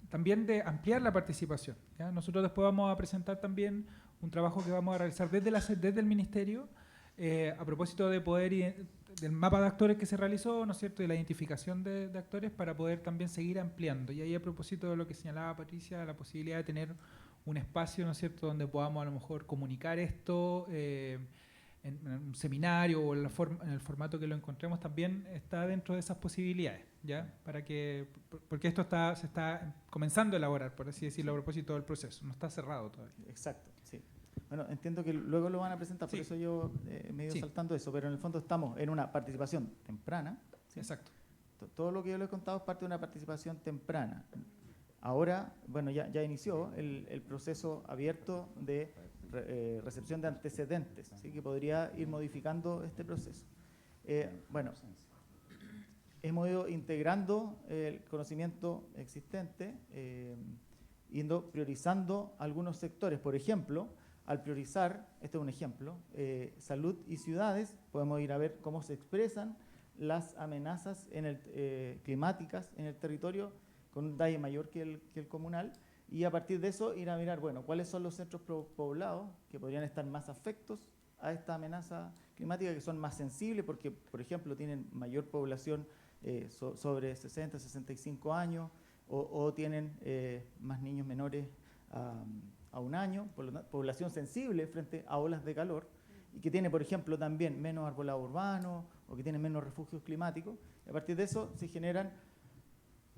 también de ampliar la participación, ¿ya? Nosotros después vamos a presentar también un trabajo que vamos a realizar desde el Ministerio a propósito de del mapa de actores que se realizó, ¿no es cierto?, y la identificación de actores para poder también seguir ampliando. Y ahí, a propósito de lo que señalaba Patricia, la posibilidad de tener un espacio, ¿no es cierto?, donde podamos a lo mejor comunicar esto en un seminario o en el formato que lo encontremos, también está dentro de esas posibilidades, ¿ya? Porque esto se está comenzando a elaborar, por así decirlo, a propósito del proceso, no está cerrado todavía. Exacto, sí. Bueno, entiendo que luego lo van a presentar, por eso yo me he ido saltando eso, pero en el fondo estamos en una participación temprana. ¿Sí? Exacto. Todo lo que yo les he contado es parte de una participación temprana. Ahora, bueno, ya inició el proceso abierto de recepción de antecedentes, ¿sí?, que podría ir modificando este proceso. Bueno, hemos ido integrando el conocimiento existente, priorizando algunos sectores. Por ejemplo, al priorizar, este es un ejemplo, salud y ciudades, podemos ir a ver cómo se expresan las amenazas climáticas en el territorio con un detalle mayor que el comunal, y a partir de eso ir a mirar, bueno, cuáles son los centros poblados que podrían estar más afectos a esta amenaza climática, que son más sensibles porque, por ejemplo, tienen mayor población sobre 60, 65 años, o tienen más niños menores a un año, población sensible frente a olas de calor, y que tiene, por ejemplo, también menos arbolado urbano, o que tiene menos refugios climáticos. Y a partir de eso se generan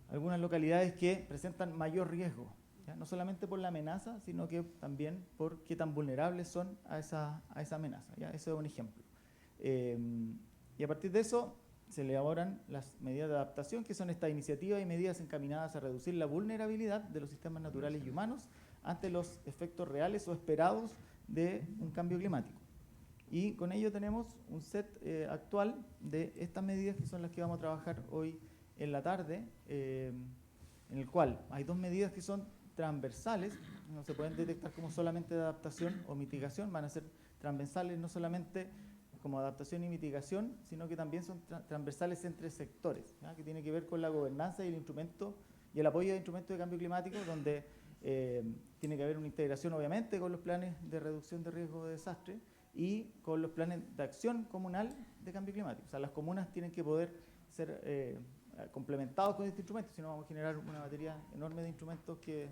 algunas localidades que presentan mayor riesgo, ¿ya? No solamente por la amenaza, sino que también por qué tan vulnerables son a esa amenaza, ¿ya? Ese es un ejemplo. Y a partir de eso se elaboran las medidas de adaptación, que son estas iniciativas y medidas encaminadas a reducir la vulnerabilidad de los sistemas naturales y humanos ante los efectos reales o esperados de un cambio climático. Y con ello tenemos un set actual de estas medidas, que son las que vamos a trabajar hoy en la tarde, en el cual hay dos medidas que son transversales, no se pueden detectar como solamente de adaptación o mitigación, van a ser transversales no solamente como adaptación y mitigación, sino que también son transversales entre sectores, ¿ya? Que tiene que ver con la gobernanza y el instrumento y el apoyo de instrumentos de cambio climático, donde tiene que haber una integración, obviamente, con los planes de reducción de riesgo de desastre y con los planes de acción comunal de cambio climático. O sea, las comunas tienen que poder ser complementados con este instrumento, si no vamos a generar una batería enorme de instrumentos que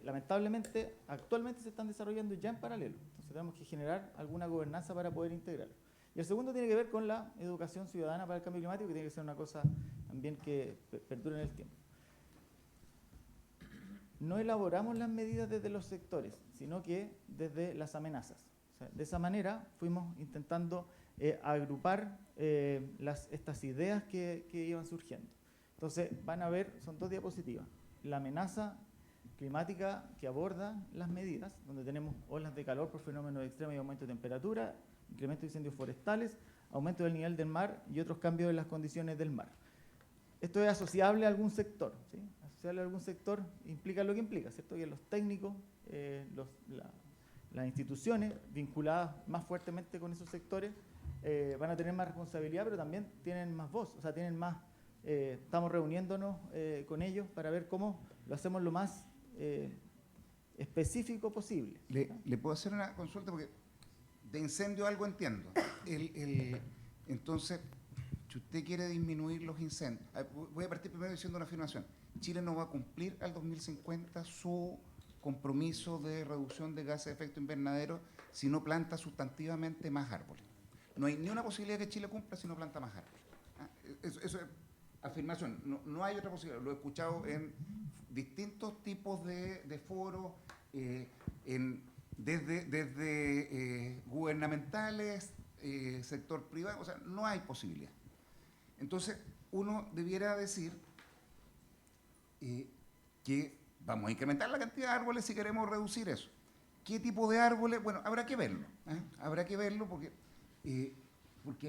lamentablemente actualmente se están desarrollando ya en paralelo. Entonces tenemos que generar alguna gobernanza para poder integrarlo. Y el segundo tiene que ver con la educación ciudadana para el cambio climático, que tiene que ser una cosa también que perdure en el tiempo. No elaboramos las medidas desde los sectores, sino que desde las amenazas. O sea, de esa manera fuimos intentando agrupar estas ideas que iban surgiendo. Entonces van a ver, son dos diapositivas. La amenaza climática que aborda las medidas, donde tenemos olas de calor por fenómenos extremos y aumento de temperatura, incremento de incendios forestales, aumento del nivel del mar y otros cambios en las condiciones del mar. Esto es asociable a algún sector, ¿sí? Asociable a algún sector implica lo que implica, ¿cierto? Que los técnicos, las instituciones vinculadas más fuertemente con esos sectores van a tener más responsabilidad, pero también tienen más voz, o sea, tienen más, estamos reuniéndonos con ellos para ver cómo lo hacemos lo más específico posible. ¿Le puedo hacer una consulta? Porque de incendio algo entiendo. Entonces, si usted quiere disminuir los incendios, voy a partir primero diciendo una afirmación. Chile no va a cumplir al 2050 su compromiso de reducción de gases de efecto invernadero si no planta sustantivamente más árboles. No hay ni una posibilidad que Chile cumpla si no planta más árboles. Eso es afirmación, no hay otra posibilidad. Lo he escuchado en distintos tipos de foros, desde gubernamentales, sector privado, o sea, no hay posibilidad. Entonces, uno debiera decir que vamos a incrementar la cantidad de árboles si queremos reducir eso. ¿Qué tipo de árboles? Bueno, habrá que verlo. Habrá que verlo porque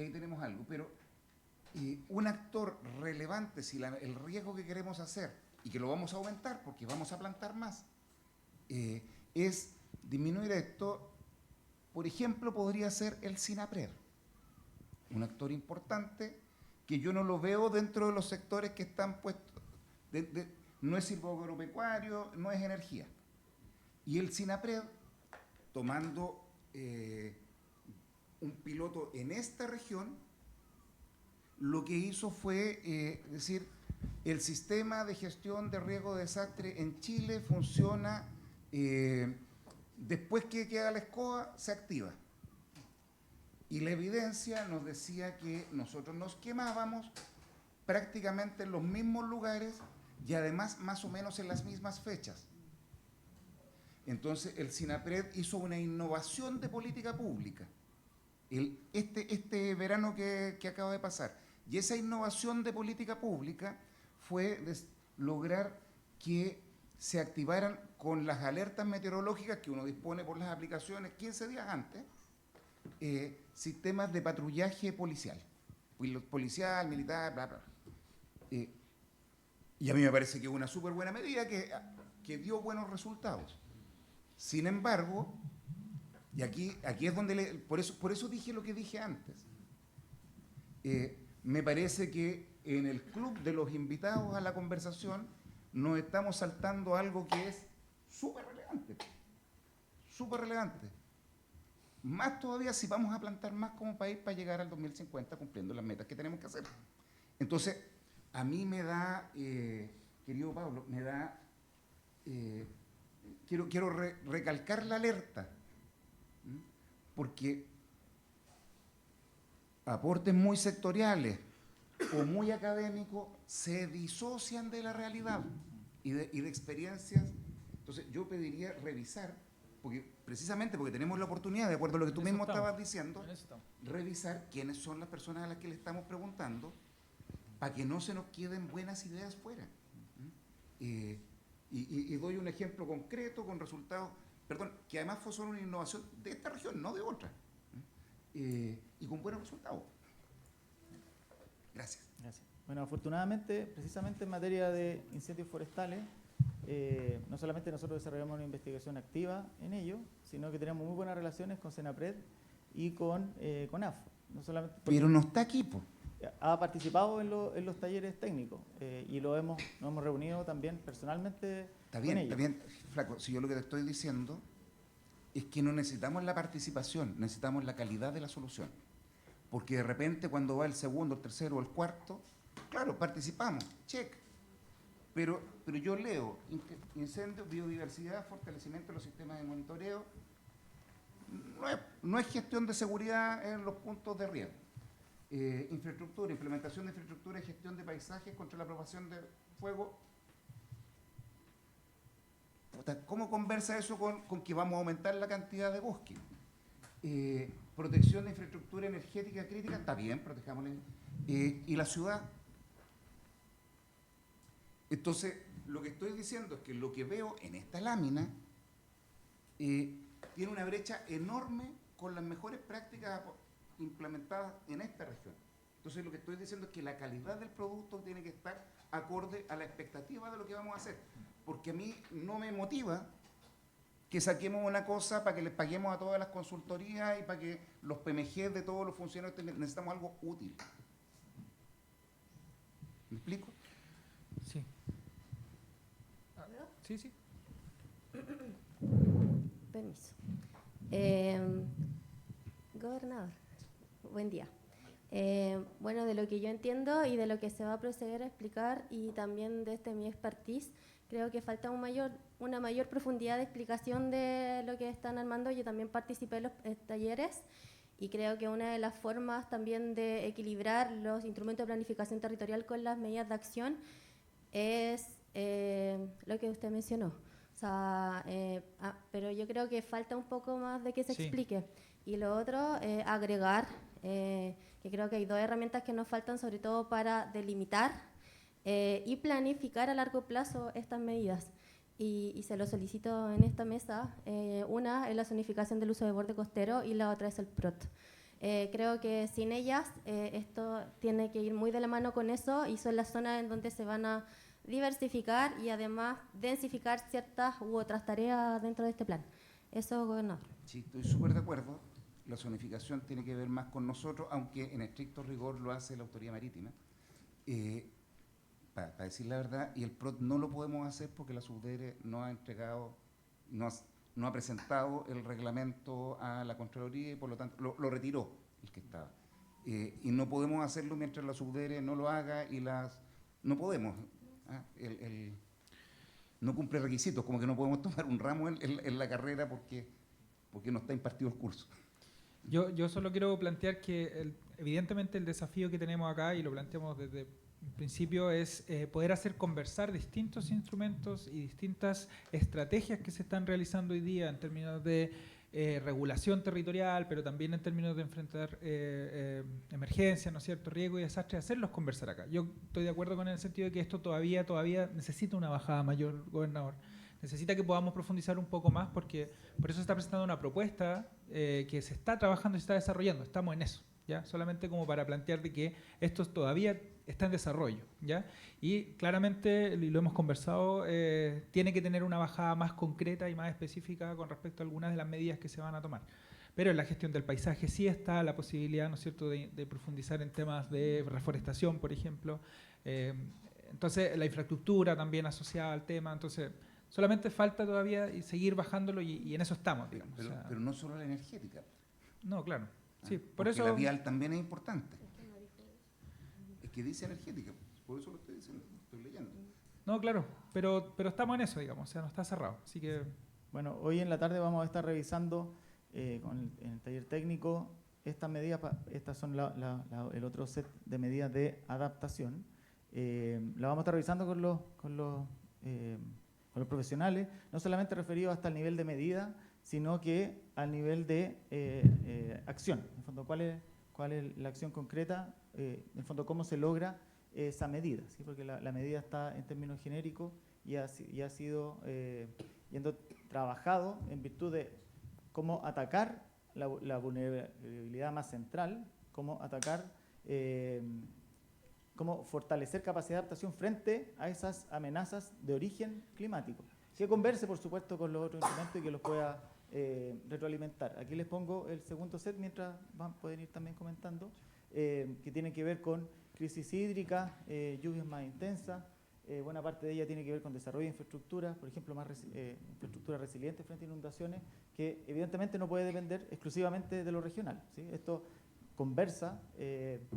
ahí tenemos algo. Pero un actor relevante, si el riesgo que queremos hacer, y que lo vamos a aumentar porque vamos a plantar más, es disminuir esto. Por ejemplo, podría ser el SINAPRED, un actor importante que yo no lo veo dentro de los sectores que están puestos. No es silvoagropecuario, no es energía. Y el SINAPRED, tomando un piloto en esta región, lo que hizo fue decir, el sistema de gestión de riesgo de desastre en Chile funciona, después que queda la escoba, se activa. Y la evidencia nos decía que nosotros nos quemábamos prácticamente en los mismos lugares y además más o menos en las mismas fechas. Entonces el SINAPRED hizo una innovación de política pública este verano que acaba de pasar. Y esa innovación de política pública fue lograr que se activaran con las alertas meteorológicas que uno dispone por las aplicaciones 15 días antes, sistemas de patrullaje policial, militar, bla, bla. Y a mí me parece que es una súper buena medida que dio buenos resultados. Sin embargo, y aquí es donde, por eso dije lo que dije antes, me parece que en el club de los invitados a la conversación nos estamos saltando algo que es súper relevante, súper relevante. Más todavía si vamos a plantar más como país para llegar al 2050 cumpliendo las metas que tenemos que hacer. Entonces, a mí me da, querido Pablo, me da, quiero recalcar la alerta, porque aportes muy sectoriales o muy académicos se disocian de la realidad y de experiencias. Entonces, yo pediría revisar, precisamente porque tenemos la oportunidad, de acuerdo a lo que tú mismo estabas diciendo, revisar quiénes son las personas a las que le estamos preguntando para que no se nos queden buenas ideas fuera. Y doy un ejemplo concreto con resultados, que además fue solo una innovación de esta región, no de otra, y con buenos resultados. Gracias. Gracias. Bueno, afortunadamente, precisamente en materia de incendios forestales, no solamente nosotros desarrollamos una investigación activa en ello, sino que tenemos muy buenas relaciones con SENAPRED y con CONAF. No solamente pero no está aquí, po. Ha participado en los talleres técnicos y nos hemos reunido también personalmente con ellos. Está bien, Flaco, si yo lo que te estoy diciendo es que no necesitamos la participación, necesitamos la calidad de la solución. Porque de repente cuando va el segundo, el tercero o el cuarto, claro, participamos, check. Pero yo leo incendios, biodiversidad, fortalecimiento de los sistemas de monitoreo. No es gestión de seguridad en los puntos de riesgo. Infraestructura, implementación de infraestructura y gestión de paisajes contra la propagación de fuego. ¿Cómo conversa eso con que vamos a aumentar la cantidad de bosque? Protección de infraestructura energética crítica, está bien, protejámosla. Y la ciudad. Entonces, lo que estoy diciendo es que lo que veo en esta lámina tiene una brecha enorme con las mejores prácticas implementadas en esta región. Entonces, lo que estoy diciendo es que la calidad del producto tiene que estar acorde a la expectativa de lo que vamos a hacer. Porque a mí no me motiva que saquemos una cosa para que les paguemos a todas las consultorías y para que los PMG de todos los funcionarios necesitamos algo útil. ¿Me explico? Sí. Sí. Permiso. Gobernador, buen día. Bueno, de lo que yo entiendo y de lo que se va a proceder a explicar y también desde mi expertise, creo que falta una mayor profundidad de explicación de lo que están armando. Yo también participé en los talleres y creo que una de las formas también de equilibrar los instrumentos de planificación territorial con las medidas de acción es lo que usted mencionó. O sea, pero yo creo que falta un poco más de que se explique. Y lo otro, agregar, que creo que hay dos herramientas que nos faltan, sobre todo para delimitar y planificar a largo plazo estas medidas. Y se lo solicito en esta mesa. Una es la zonificación del uso de borde costero y la otra es el PROT. Creo que sin ellas esto tiene que ir muy de la mano con eso y son las zonas en donde se van a diversificar y además densificar ciertas u otras tareas dentro de este plan. Eso, gobernador. Sí, estoy súper de acuerdo. La zonificación tiene que ver más con nosotros, aunque en estricto rigor lo hace la autoridad marítima. Para decir la verdad, y el PROT no lo podemos hacer porque la SUBDERE no ha entregado, no no ha presentado el reglamento a la Contraloría y por lo tanto lo retiró el que estaba. Y no podemos hacerlo mientras la Subdere no lo haga y no podemos. No cumple requisitos, como que no podemos tomar un ramo en la carrera porque no está impartido el curso. Yo solo quiero plantear que evidentemente el desafío que tenemos acá, y lo planteamos desde el principio, es poder hacer conversar distintos instrumentos y distintas estrategias que se están realizando hoy día en términos de regulación territorial, pero también en términos de enfrentar emergencias, ¿no es cierto?, riesgo y desastre, hacerlos conversar acá. Yo estoy de acuerdo con el sentido de que esto todavía necesita una bajada mayor, gobernador. Necesita que podamos profundizar un poco más, porque por eso se está presentando una propuesta que se está trabajando y se está desarrollando. Estamos en eso, ¿ya? Solamente como para plantear de que esto todavía está en desarrollo, ¿ya? Y claramente, y lo hemos conversado, tiene que tener una bajada más concreta y más específica con respecto a algunas de las medidas que se van a tomar. Pero en la gestión del paisaje sí está la posibilidad, ¿no es cierto?, de profundizar en temas de reforestación, por ejemplo. Entonces, la infraestructura también asociada al tema. Entonces, solamente falta todavía seguir bajándolo y en eso estamos, digamos. Pero no solo la energética. No, claro. Sí, por porque eso la vial también es importante. Es que dice energética, por eso lo estoy diciendo, estoy leyendo. No, claro, pero estamos en eso, digamos, o sea, no está cerrado. Así que Bueno, hoy en la tarde vamos a estar revisando en el taller técnico estas medidas. Estas son el otro set de medidas de adaptación. La vamos a estar revisando con los profesionales, no solamente referido hasta el nivel de medida, sino que al nivel de acción. En el fondo, ¿cuál es la acción concreta? En el fondo, ¿cómo se logra esa medida? ¿Sí? Porque la medida está en términos genéricos y ha sido yendo trabajado en virtud de cómo atacar la vulnerabilidad más central, cómo atacar, cómo fortalecer capacidad de adaptación frente a esas amenazas de origen climático. Que converse, por supuesto, con los otros instrumentos y que los pueda retroalimentar. Aquí les pongo el segundo set, mientras pueden ir también comentando, que tiene que ver con crisis hídrica, lluvias más intensas. Buena parte de ella tiene que ver con desarrollo de infraestructura, por ejemplo, infraestructura resiliente frente a inundaciones, que evidentemente no puede depender exclusivamente de lo regional, ¿sí? Esto conversa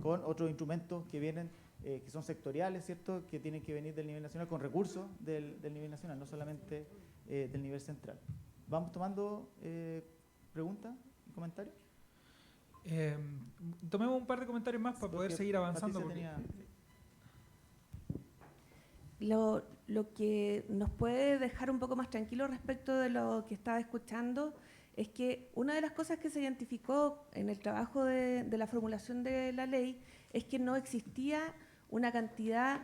con otros instrumentos que vienen, que son sectoriales, ¿cierto?, que tienen que venir del nivel nacional, con recursos del nivel nacional, no solamente del nivel central. ¿Vamos tomando preguntas y comentarios? Tomemos un par de comentarios más para poder seguir avanzando. Lo que nos puede dejar un poco más tranquilos respecto de lo que estaba escuchando es que una de las cosas que se identificó en el trabajo de la formulación de la ley es que no existía una cantidad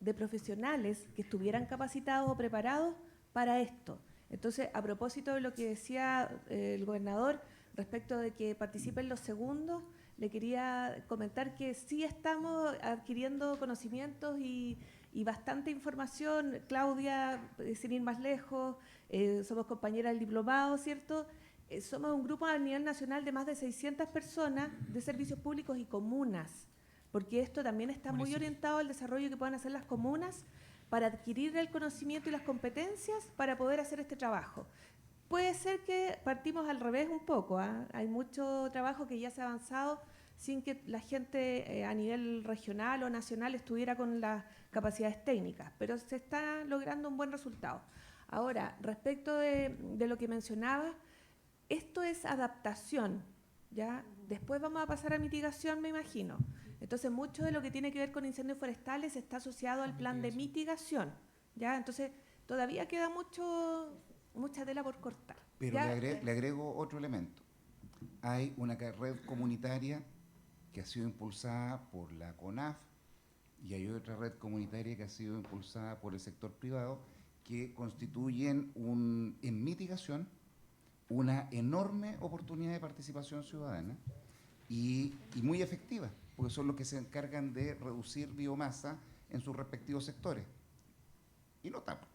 de profesionales que estuvieran capacitados o preparados para esto. Entonces, a propósito de lo que decía el gobernador respecto de que participen los segundos, le quería comentar que sí estamos adquiriendo conocimientos y bastante información. Claudia, sin ir más lejos, somos compañeras del diplomado, ¿cierto? Somos un grupo a nivel nacional de más de 600 personas de servicios públicos y comunas, porque esto también está muy orientado al desarrollo que puedan hacer las comunas para adquirir el conocimiento y las competencias para poder hacer este trabajo. Puede ser que partimos al revés un poco, ¿ah? Hay mucho trabajo que ya se ha avanzado sin que la gente a nivel regional o nacional estuviera con las capacidades técnicas, pero se está logrando un buen resultado. Ahora, respecto de lo que mencionaba, esto es adaptación, ¿ya? Después vamos a pasar a mitigación, me imagino. Entonces, mucho de lo que tiene que ver con incendios forestales está asociado al plan de mitigación, ¿ya? Entonces, todavía queda mucha tela por cortar. Pero le agrego otro elemento. Hay una red comunitaria que ha sido impulsada por la CONAF y hay otra red comunitaria que ha sido impulsada por el sector privado que constituyen en mitigación una enorme oportunidad de participación ciudadana y muy efectiva, porque son los que se encargan de reducir biomasa en sus respectivos sectores. Y no tapan.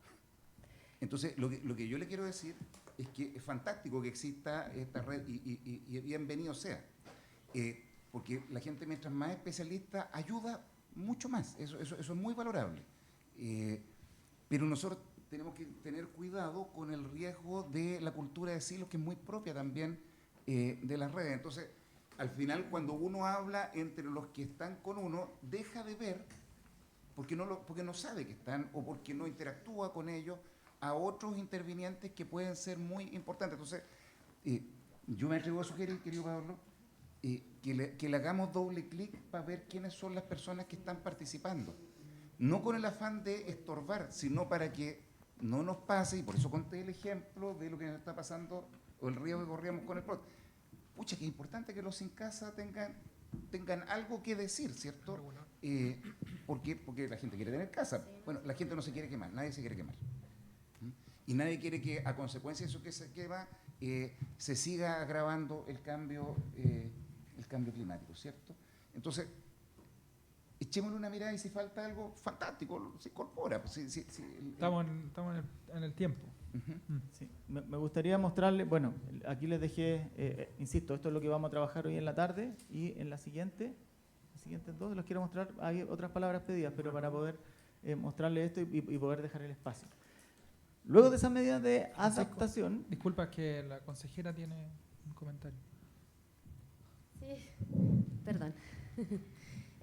Entonces, lo que yo le quiero decir es que es fantástico que exista esta red y bienvenido sea. Porque la gente, mientras más especialista, ayuda mucho más. Eso es muy valorable. Pero nosotros tenemos que tener cuidado con el riesgo de la cultura de silos, que es muy propia también de las redes. Entonces, al final, cuando uno habla entre los que están con uno, deja de ver, porque no sabe que están o porque no interactúa con ellos, a otros intervinientes que pueden ser muy importantes. Entonces, yo me atrevo a sugerir, querido Pablo, que le hagamos doble clic para ver quiénes son las personas que están participando. No con el afán de estorbar, sino para que no nos pase, y por eso conté el ejemplo de lo que nos está pasando, o el río que corríamos con el PROT. Pucha, que es importante que los sin casa tengan algo que decir, ¿cierto? Porque la gente quiere tener casa. Bueno, la gente no se quiere quemar, nadie se quiere quemar. Y nadie quiere que, a consecuencia de eso que se quema, se siga agravando el cambio climático, ¿cierto? Entonces, echémosle una mirada y si falta algo, fantástico, se incorpora. Pues, estamos en el tiempo. Sí, me gustaría mostrarle, bueno, aquí les dejé, insisto, esto es lo que vamos a trabajar hoy en la tarde y en las siguientes dos los quiero mostrar, hay otras palabras pedidas, pero para poder mostrarles esto y poder dejar el espacio. Luego de esas medidas de adaptación... Disculpa, que la consejera tiene un comentario. Sí, perdón.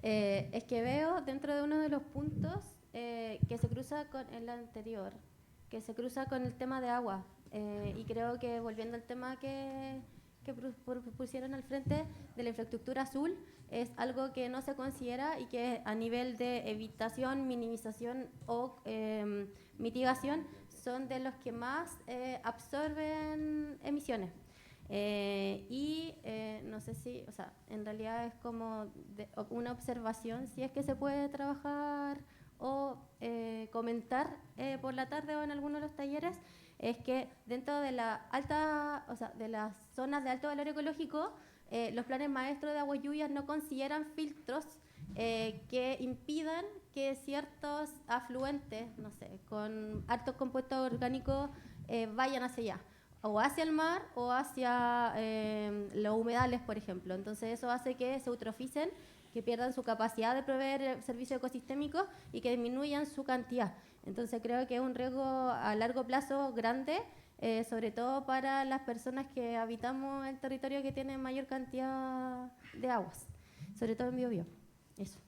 Es que veo dentro de uno de los puntos que se cruza con el anterior, que se cruza con el tema de agua. Y creo que volviendo al tema que pusieron al frente de la infraestructura azul, es algo que no se considera y que a nivel de evitación, minimización o mitigación son de los que más absorben emisiones. No sé si, o sea, en realidad es como una observación, si es que se puede trabajar o comentar por la tarde o en alguno de los talleres, es que dentro de la alta, o sea, de las zonas de alto valor ecológico, los planes maestros de aguas lluvias no consideran filtros que impidan que ciertos afluentes, no sé, con altos compuestos orgánicos vayan hacia allá, o hacia el mar o hacia los humedales, por ejemplo. Entonces eso hace que se eutroficen, que pierdan su capacidad de proveer servicios ecosistémicos y que disminuyan su cantidad. Entonces creo que es un riesgo a largo plazo grande, sobre todo para las personas que habitamos el territorio que tiene mayor cantidad de aguas, sobre todo en Biobío. Eso.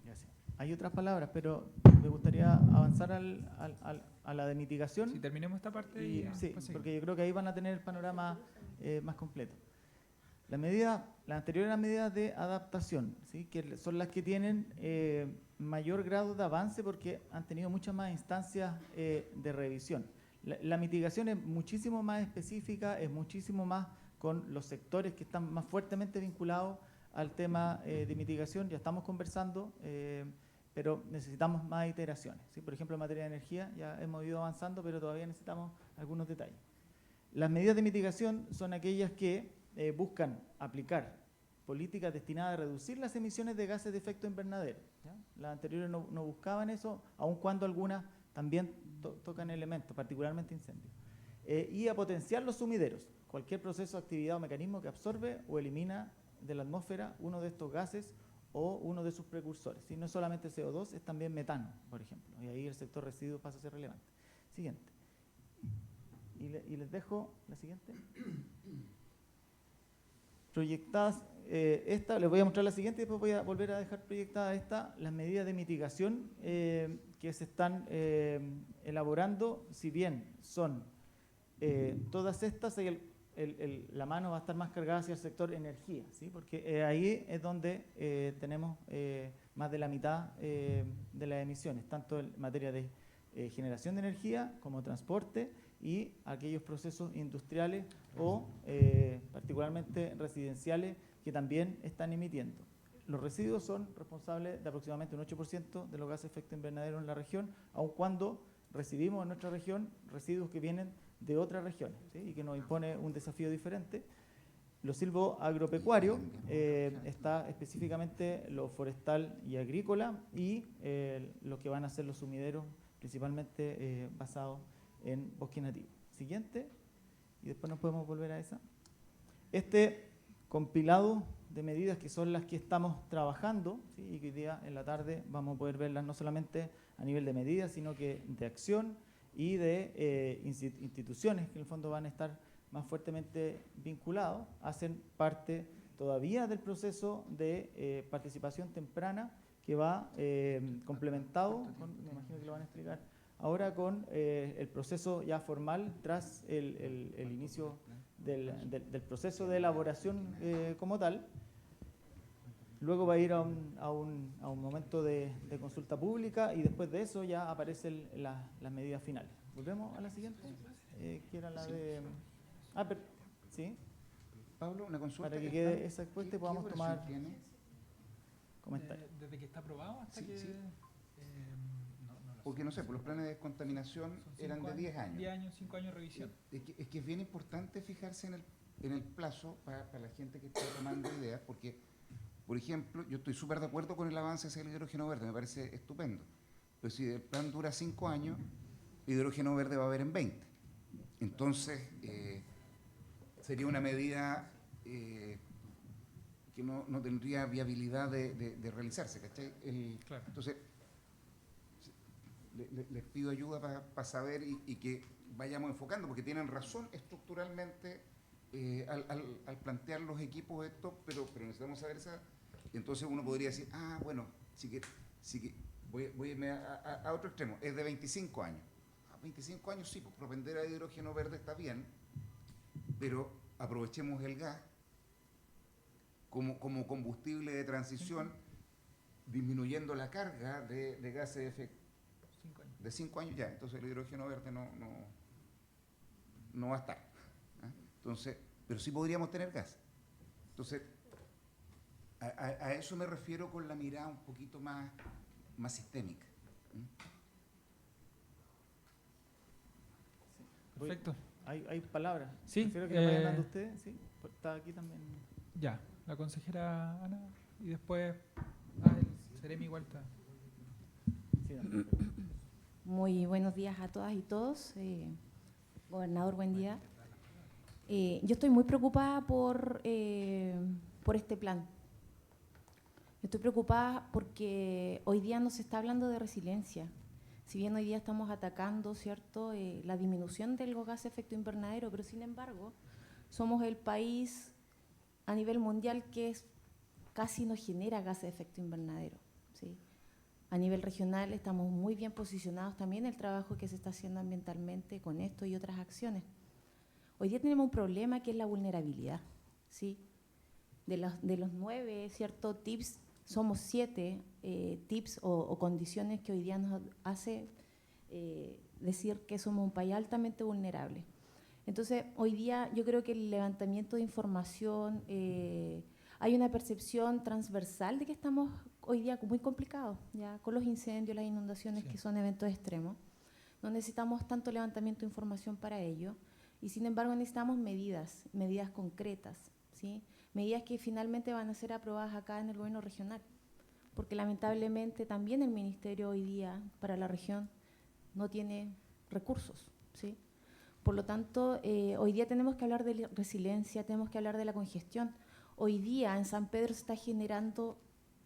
Gracias. Hay otras palabras, pero me gustaría avanzar a la de mitigación. Si terminemos esta parte. Sí, porque yo creo que ahí van a tener el panorama más completo. Las anteriores eran medidas de adaptación, ¿sí? Que son las que tienen mayor grado de avance porque han tenido muchas más instancias de revisión. La mitigación es muchísimo más específica, es muchísimo más con los sectores que están más fuertemente vinculados al tema de mitigación. Ya estamos conversando, pero necesitamos más iteraciones, ¿sí? Por ejemplo, en materia de energía ya hemos ido avanzando, pero todavía necesitamos algunos detalles. Las medidas de mitigación son aquellas que buscan aplicar políticas destinadas a reducir las emisiones de gases de efecto invernadero, ¿ya? Las anteriores no buscaban eso, aun cuando algunas también tocan elementos, particularmente incendios. Y a potenciar los sumideros, cualquier proceso, actividad o mecanismo que absorbe o elimina de la atmósfera uno de estos gases o uno de sus precursores. Si no es solamente CO2, es también metano, por ejemplo, y ahí el sector residuos pasa a ser relevante. Siguiente. Y les dejo la siguiente. Proyectadas, les voy a mostrar la siguiente y después voy a volver a dejar proyectada esta, las medidas de mitigación que se están elaborando, si bien son todas estas, la mano va a estar más cargada hacia el sector energía, ¿sí? Porque ahí es donde tenemos más de la mitad de las emisiones, tanto en materia de generación de energía como transporte y aquellos procesos industriales o particularmente residenciales que también están emitiendo. Los residuos son responsables de aproximadamente un 8% de los gases de efecto invernadero en la región, aun cuando recibimos en nuestra región residuos que vienen de otras regiones, ¿sí? Y que nos impone un desafío diferente. Lo silvoagropecuario está específicamente lo forestal y agrícola y lo que van a ser los sumideros, principalmente basados en bosque nativo. Siguiente, y después nos podemos volver a esa. Este compilado de medidas que son las que estamos trabajando, ¿sí? Y que hoy día en la tarde vamos a poder verlas no solamente a nivel de medidas, sino que de acción y de instituciones que en el fondo van a estar más fuertemente vinculados, hacen parte todavía del proceso de participación temprana que va complementado, me imagino que lo van a explicar ahora, con el proceso ya formal tras el inicio del proceso de elaboración como tal. Luego va a ir a un momento de consulta pública y después de eso ya aparecen las medidas finales. ¿Volvemos a la siguiente? Que era la de... sí. Pablo, una consulta. Para que quede esa expuesta y podamos tomar comentarios. Desde que está aprobado hasta Sí, que... sí. No lo Porque sé. no sé, pues los planes de descontaminación eran de 10 años. 10 años, 5 años de revisión. Es que es bien importante fijarse en el plazo para la gente que está tomando ideas, porque, por ejemplo, yo estoy súper de acuerdo con el avance hacia el hidrógeno verde, me parece estupendo. Pero si el plan dura 5 años, hidrógeno verde va a haber en 20. Entonces, sería una medida que no tendría viabilidad de realizarse, ¿cachai? Claro. Entonces, les pido ayuda para saber y que vayamos enfocando, porque tienen razón estructuralmente al plantear los equipos esto, pero necesitamos saber esa. Entonces uno podría decir, bueno, sí que voy a irme a otro extremo, es de 25 años. 25 años sí, pues propender a hidrógeno verde está bien, pero aprovechemos el gas como combustible de transición, disminuyendo la carga de gases de efecto. 5 años. De 5 años ya, entonces el hidrógeno verde no va a estar. Entonces, pero sí podríamos tener gas. Entonces, a eso me refiero con la mirada un poquito más sistémica. Perfecto. Hay palabras. Sí, Prefiero que la vayan dando ustedes. Sí, está aquí también. Ya, la consejera Ana y después el Seremi Huerta. Sí, dale. Muy buenos días a todas y todos. Gobernador, buen día. Yo estoy muy preocupada por este plan. Estoy preocupada porque hoy día no se está hablando de resiliencia. Si bien hoy día estamos atacando, ¿cierto?, la disminución del gas de efecto invernadero, pero sin embargo somos el país a nivel mundial que casi no genera gas de efecto invernadero, ¿sí? A nivel regional estamos muy bien posicionados también en el trabajo que se está haciendo ambientalmente con esto y otras acciones. Hoy día tenemos un problema que es la vulnerabilidad, ¿sí? De los 9, ¿cierto?, tips, somos 7 tips o condiciones que hoy día nos hace decir que somos un país altamente vulnerable. Entonces, hoy día yo creo que el levantamiento de información, hay una percepción transversal de que estamos hoy día muy complicados, ya con los incendios, las inundaciones, sí, que son eventos extremos. No necesitamos tanto levantamiento de información para ello, y sin embargo necesitamos medidas concretas, ¿sí? Medidas que finalmente van a ser aprobadas acá en el gobierno regional, porque lamentablemente también el ministerio hoy día para la región no tiene recursos, ¿sí? Por lo tanto, hoy día tenemos que hablar de resiliencia, tenemos que hablar de la congestión. Hoy día en San Pedro se está generando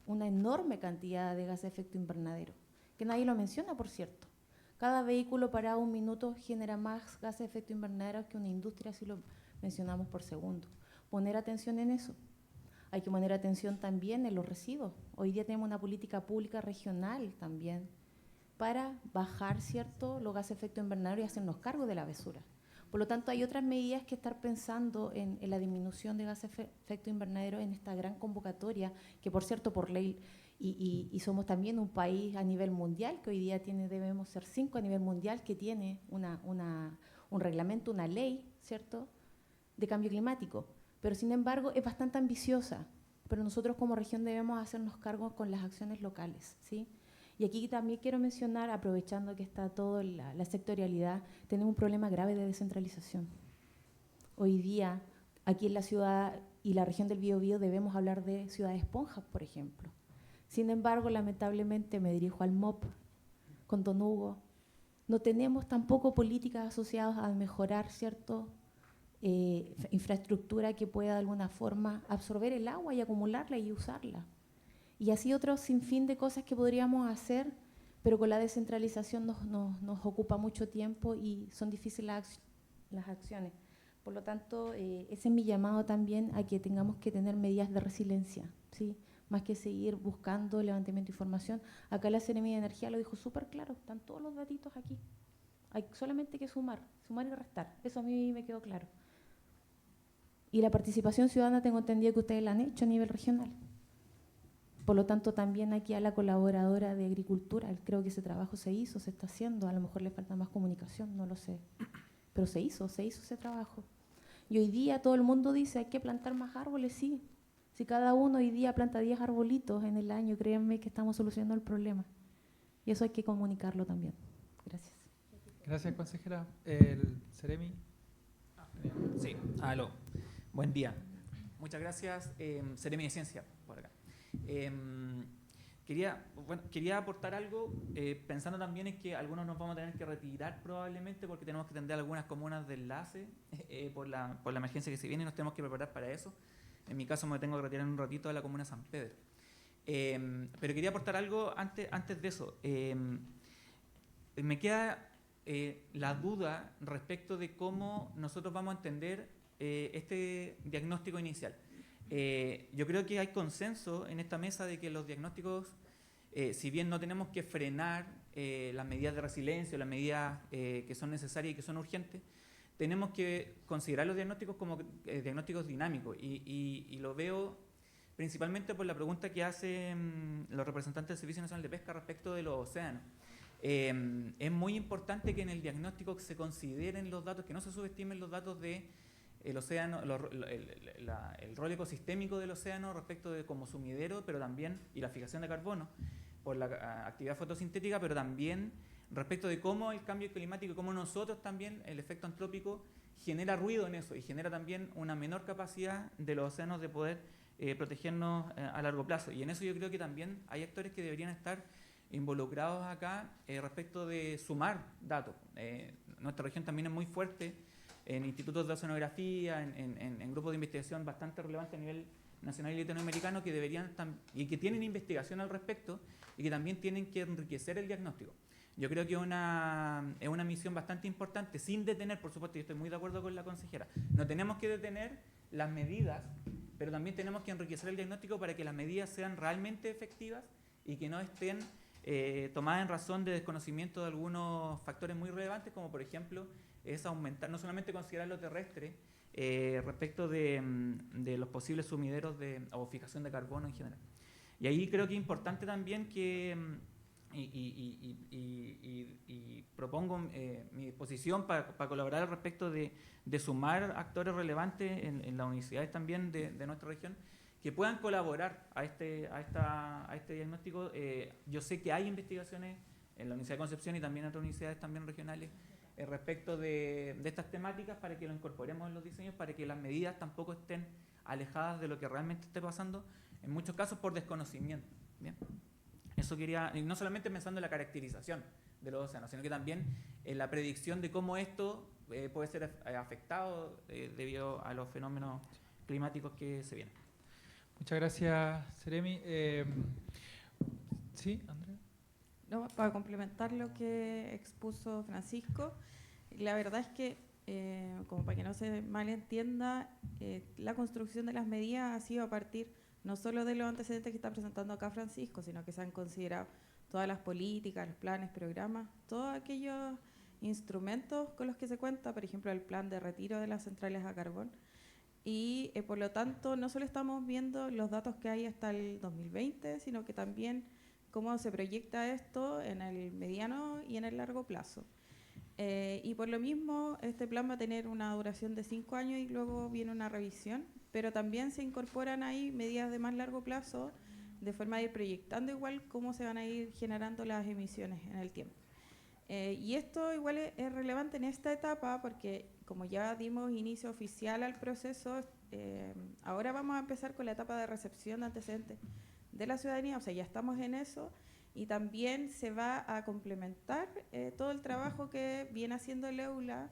una enorme cantidad de gas de efecto invernadero, que nadie lo menciona, por cierto. Cada vehículo parado un minuto genera más gas de efecto invernadero que una industria, si lo mencionamos por segundo. Poner atención en eso. Hay que poner atención también en los residuos. Hoy día tenemos una política pública regional también para bajar, ¿cierto?, los gases de efecto invernadero y hacernos cargo de la basura. Por lo tanto, hay otras medidas que estar pensando en la disminución de gases de efecto invernadero en esta gran convocatoria, que por cierto, por ley, y somos también un país a nivel mundial, que hoy día debemos ser 5 a nivel mundial, que tiene un reglamento, una ley, ¿cierto?, de cambio climático. Pero sin embargo, es bastante ambiciosa, pero nosotros como región debemos hacernos cargo con las acciones locales, ¿sí? Y aquí también quiero mencionar, aprovechando que está toda la sectorialidad, tenemos un problema grave de descentralización. Hoy día, aquí en la ciudad y la región del Biobío debemos hablar de ciudades esponjas, por ejemplo. Sin embargo, lamentablemente, me dirijo al MOP con don Hugo, no tenemos tampoco políticas asociadas a mejorar, ¿cierto?, infraestructura que pueda de alguna forma absorber el agua y acumularla y usarla. Y así otro sinfín de cosas que podríamos hacer, pero con la descentralización nos ocupa mucho tiempo y son difíciles las acciones. Por lo tanto, ese es mi llamado también a que tengamos que tener medidas de resiliencia, ¿sí? Más que seguir buscando levantamiento de información. Acá la Seremía de Energía lo dijo súper claro, están todos los datitos aquí. Hay solamente que sumar y restar. Eso a mí me quedó claro. Y la participación ciudadana tengo entendido que ustedes la han hecho a nivel regional. Por lo tanto, también aquí a la colaboradora de Agricultura, creo que ese trabajo se hizo, se está haciendo, a lo mejor le falta más comunicación, no lo sé. Pero se hizo ese trabajo. Y hoy día todo el mundo dice, hay que plantar más árboles, sí. Si cada uno hoy día planta 10 arbolitos en el año, créanme que estamos solucionando el problema. Y eso hay que comunicarlo también. Gracias. Gracias, consejera. El Seremi. Sí, aló. Buen día. Muchas gracias, Seremi de Ciencia, por acá. Quería aportar algo, pensando también en que algunos nos vamos a tener que retirar probablemente porque tenemos que atender algunas comunas de enlace por la emergencia que se viene y nos tenemos que preparar para eso. En mi caso me tengo que retirar en un ratito de la comuna de San Pedro. Pero quería aportar algo antes de eso. Me queda la duda respecto de cómo nosotros vamos a entender este diagnóstico inicial. Yo creo que hay consenso en esta mesa de que los diagnósticos, si bien no tenemos que frenar las medidas de resiliencia, las medidas que son necesarias y que son urgentes, tenemos que considerar los diagnósticos como diagnósticos dinámicos y lo veo principalmente por la pregunta que hacen los representantes del Servicio Nacional de Pesca respecto de los océanos. Es muy importante que en el diagnóstico se consideren los datos, que no se subestimen los datos de el océano, el rol ecosistémico del océano respecto de como sumidero, pero también, y la fijación de carbono por la actividad fotosintética, pero también respecto de cómo el cambio climático y cómo nosotros también, el efecto antrópico, genera ruido en eso y genera también una menor capacidad de los océanos de poder protegernos a largo plazo. Y en eso yo creo que también hay actores que deberían estar involucrados acá respecto de sumar datos. Nuestra región también es muy fuerte en institutos de oceanografía, en grupos de investigación bastante relevantes a nivel nacional y latinoamericano que deberían y que tienen investigación al respecto y que también tienen que enriquecer el diagnóstico. Yo creo que es una misión bastante importante, sin detener, por supuesto, y estoy muy de acuerdo con la consejera, no tenemos que detener las medidas, pero también tenemos que enriquecer el diagnóstico para que las medidas sean realmente efectivas y que no estén tomadas en razón de desconocimiento de algunos factores muy relevantes, como por ejemplo es aumentar, no solamente considerar lo terrestre respecto de los posibles sumideros o fijación de carbono en general. Y ahí creo que es importante también que, y propongo mi disposición para colaborar al respecto de sumar actores relevantes en las universidades también de nuestra región, que puedan colaborar a este diagnóstico. Yo sé que hay investigaciones en la Universidad de Concepción y también en otras universidades también regionales respecto de estas temáticas para que lo incorporemos en los diseños, para que las medidas tampoco estén alejadas de lo que realmente esté pasando, en muchos casos por desconocimiento. ¿Bien? Eso quería, y no solamente pensando en la caracterización de los océanos, sino que también en la predicción de cómo esto puede ser afectado debido a los fenómenos climáticos que se vienen. Muchas gracias, Seremi. ¿Sí, Andrea? No, para complementar lo que expuso Francisco, la verdad es que, como para que no se malentienda, la construcción de las medidas ha sido a partir no solo de los antecedentes que está presentando acá Francisco, sino que se han considerado todas las políticas, los planes, programas, todos aquellos instrumentos con los que se cuenta, por ejemplo, el plan de retiro de las centrales a carbón. Y por lo tanto, no solo estamos viendo los datos que hay hasta el 2020, sino que también cómo se proyecta esto en el mediano y en el largo plazo. Y por lo mismo, este plan va a tener una duración de 5 años y luego viene una revisión, pero también se incorporan ahí medidas de más largo plazo, de forma de ir proyectando igual cómo se van a ir generando las emisiones en el tiempo. Y esto igual es relevante en esta etapa porque como ya dimos inicio oficial al proceso, ahora vamos a empezar con la etapa de recepción de antecedentes de la ciudadanía, o sea, ya estamos en eso, y también se va a complementar todo el trabajo que viene haciendo el EULA,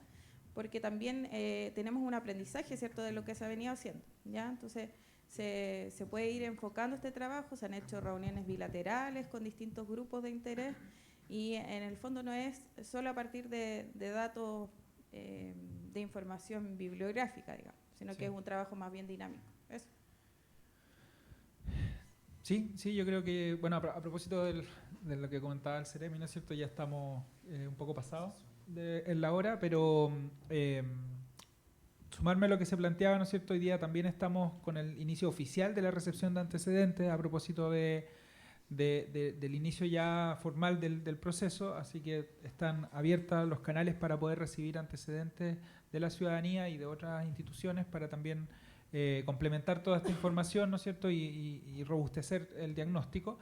porque también tenemos un aprendizaje, ¿cierto?, de lo que se ha venido haciendo, ¿ya? Entonces, se puede ir enfocando este trabajo, se han hecho reuniones bilaterales con distintos grupos de interés, Y en el fondo no es solo a partir de datos de información bibliográfica, digamos, sino Sí. que es un trabajo más bien dinámico. Eso. Sí, yo creo que, bueno, a propósito de lo que comentaba el Ceremi, ¿no es cierto? Ya estamos un poco pasados en la hora, pero sumarme a lo que se planteaba, ¿no es cierto? Hoy día también estamos con el inicio oficial de la recepción de antecedentes a propósito del inicio ya formal del proceso, así que están abiertos los canales para poder recibir antecedentes de la ciudadanía y de otras instituciones para también complementar toda esta información, ¿no es cierto? Y robustecer el diagnóstico.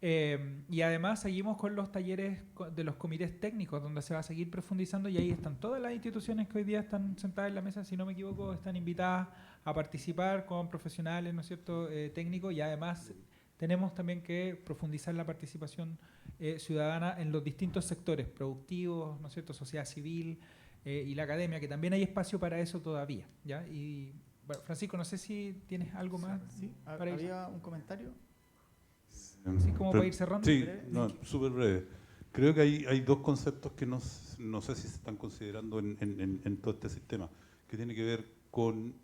Y además seguimos con los talleres de los comités técnicos, donde se va a seguir profundizando, y ahí están todas las instituciones que hoy día están sentadas en la mesa, si no me equivoco, están invitadas a participar con profesionales, ¿no es cierto?, técnicos, y además tenemos también que profundizar la participación ciudadana en los distintos sectores productivos, ¿no es cierto?, sociedad civil y la academia, que también hay espacio para eso todavía, ¿ya? Y bueno, Francisco, no sé si tienes algo más. Sí, para ir. ¿había un comentario? Sí, como para ir cerrando. Sí, no, súper breve. Creo que hay dos conceptos que no sé si se están considerando en todo este sistema, que tiene que ver con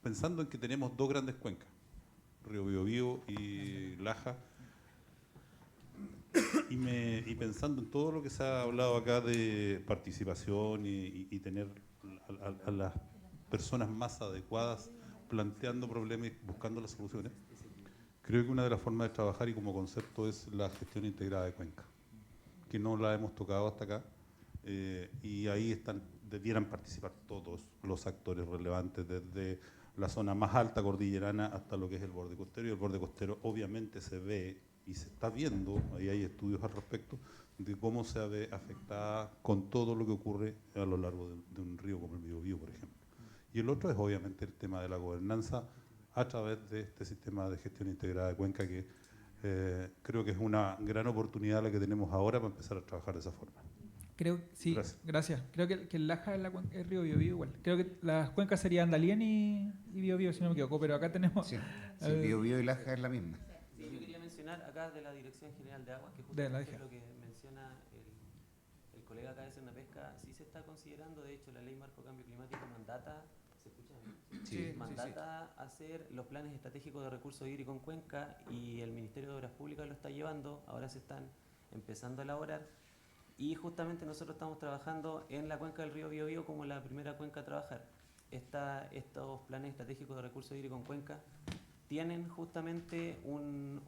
pensando en que tenemos dos grandes cuencas, Río Biobío y Laja, y pensando en todo lo que se ha hablado acá de participación y tener a las personas más adecuadas planteando problemas y buscando las soluciones. Creo que una de las formas de trabajar y como concepto es la gestión integrada de cuenca, que no la hemos tocado hasta acá, y ahí debieran participar todos los actores relevantes, desde la zona más alta cordillerana hasta lo que es el borde costero, y el borde costero obviamente se ve y se está viendo, ahí hay estudios al respecto, de cómo se ve afectada con todo lo que ocurre a lo largo de un río como el Biobío, por ejemplo. Y el otro es obviamente el tema de la gobernanza a través de este sistema de gestión integrada de cuenca, que creo que es una gran oportunidad la que tenemos ahora para empezar a trabajar de esa forma. Creo, sí, gracias. Creo que el Laja es el río Biobío igual. Creo que las cuencas serían Andalién y Biobío, si no me equivoco, pero acá tenemos... Sí, Biobío y Laja es la misma. Sí, yo quería mencionar acá de la Dirección General de Aguas, que justamente lo que menciona el colega acá de Cernapesca, sí se está considerando, de hecho la Ley Marco Cambio Climático mandata, ¿se escucha? Sí, mandata hacer los planes estratégicos de recursos hídricos en cuenca, y el Ministerio de Obras Públicas lo está llevando, ahora se están empezando a elaborar, y justamente nosotros estamos trabajando en la cuenca del río Biobío como la primera cuenca a trabajar. Estos planes estratégicos de recursos hídricos en cuenca tienen justamente un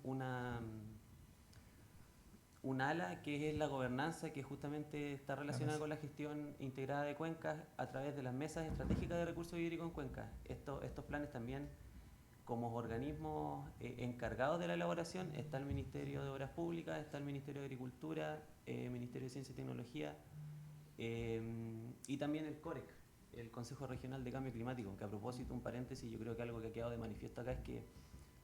ala que es la gobernanza, que justamente está relacionada con la gestión integrada de cuencas a través de las mesas estratégicas de recursos hídricos en cuencas. Estos planes también, como organismos encargados de la elaboración, está el Ministerio de Obras Públicas, está el Ministerio de Agricultura, Ministerio de Ciencia y Tecnología, y también el COREC, el Consejo Regional de Cambio Climático, que a propósito, un paréntesis, yo creo que algo que ha quedado de manifiesto acá es que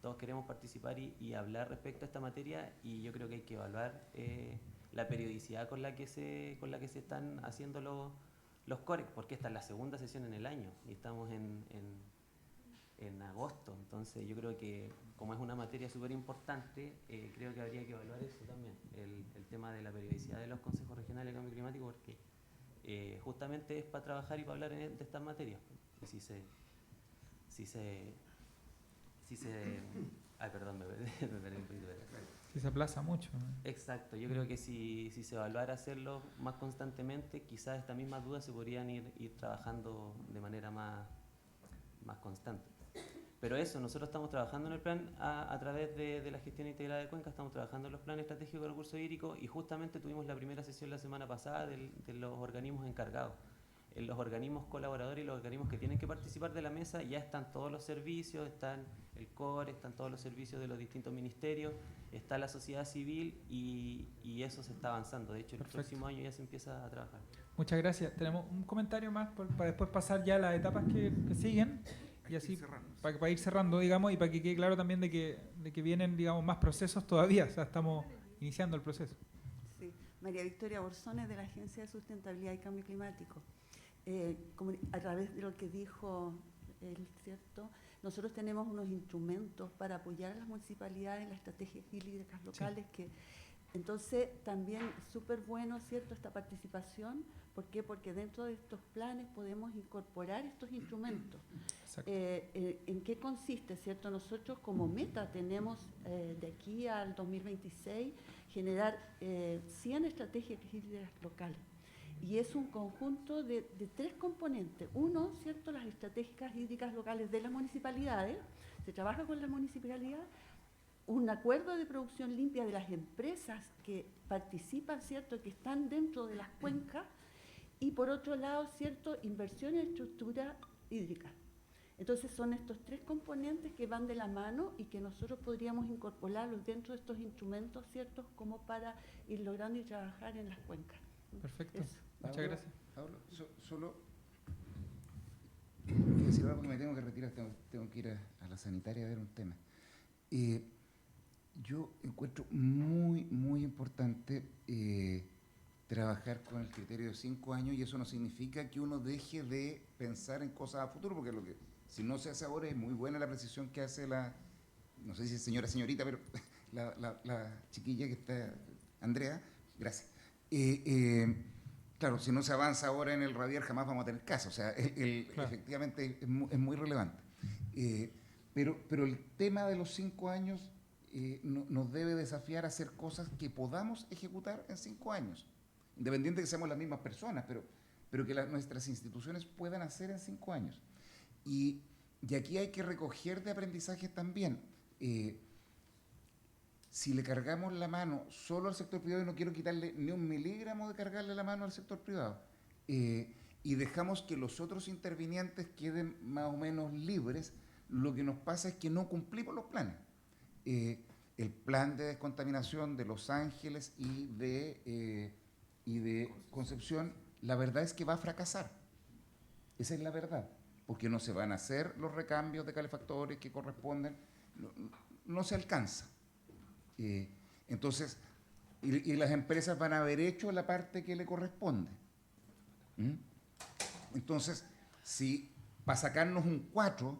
todos queremos participar y hablar respecto a esta materia, y yo creo que hay que evaluar la periodicidad con la que se están haciendo los COREC, porque esta es la segunda sesión en el año y estamos en agosto. Entonces yo creo que como es una materia súper importante, creo que habría que evaluar eso también, el tema de la periodicidad de los consejos regionales de cambio climático, porque justamente es para trabajar y para hablar de estas materias. Y si se ay, perdón, me perdí un poquito. Si se aplaza mucho, ¿no? Exacto, yo creo que si se evaluara hacerlo más constantemente, quizás estas mismas dudas se podrían ir trabajando de manera más constante. Pero eso, nosotros estamos trabajando en el plan a través de la gestión integrada de cuenca, estamos trabajando en los planes estratégicos de recursos hídricos, y justamente tuvimos la primera sesión la semana pasada de los organismos encargados. En los organismos colaboradores y los organismos que tienen que participar de la mesa ya están todos los servicios, están el CORE, están todos los servicios de los distintos ministerios, está la sociedad civil, y eso se está avanzando. De hecho, el próximo año ya se empieza a trabajar. Muchas gracias. Tenemos un comentario más para después pasar ya a las etapas que siguen, y así para ir cerrando, digamos, y para que quede claro también de que vienen, digamos, más procesos todavía. O sea, estamos iniciando el proceso. Sí. María Victoria Borsones, de la Agencia de Sustentabilidad y Cambio Climático. A través de lo que dijo él, ¿cierto? Nosotros tenemos unos instrumentos para apoyar a las municipalidades en las estrategias hídricas locales, que Entonces, también es súper bueno, ¿cierto?, esta participación. ¿Por qué? Porque dentro de estos planes podemos incorporar estos instrumentos. ¿En qué consiste, cierto? Nosotros como meta tenemos de aquí al 2026 generar 100 estrategias hídricas locales. Y es un conjunto de 3 componentes. Uno, ¿cierto?, las estrategias hídricas locales de las municipalidades. Se trabaja con las municipalidades. Un acuerdo de producción limpia de las empresas que participan, ¿cierto?, que están dentro de las cuencas. Y por otro lado, ¿cierto?, inversión en estructura hídrica. Entonces son estos 3 componentes que van de la mano y que nosotros podríamos incorporarlos dentro de estos instrumentos, ¿cierto?, como para ir logrando y trabajar en las cuencas. Perfecto. Eso. Muchas gracias. Pablo, solo quiero decir algo porque me tengo que retirar, tengo que ir a la sanitaria a ver un tema. Yo encuentro muy, muy importante trabajar con el criterio de 5 años, y eso no significa que uno deje de pensar en cosas a futuro, porque si no se hace ahora, es muy buena la precisión que hace no sé si es señorita, pero la chiquilla que está, Andrea, gracias. Claro, si no se avanza ahora en el radial, jamás vamos a tener caso. O sea, claro, efectivamente es muy relevante. Pero el tema de los 5 años nos debe desafiar a hacer cosas que podamos ejecutar en 5 años. Independiente de que seamos las mismas personas, pero que nuestras instituciones puedan hacer en 5 años. Y aquí hay que recoger de aprendizajes también. Si le cargamos la mano solo al sector privado, y no quiero quitarle ni un miligramo de cargarle la mano al sector privado, y dejamos que los otros intervinientes queden más o menos libres, lo que nos pasa es que no cumplimos los planes. El plan de descontaminación de Los Ángeles y de Concepción, la verdad es que va a fracasar. Esa es la verdad, porque no se van a hacer los recambios de calefactores que corresponden, no se alcanza. Entonces, y las empresas van a haber hecho la parte que le corresponde. Entonces, si para sacarnos un 4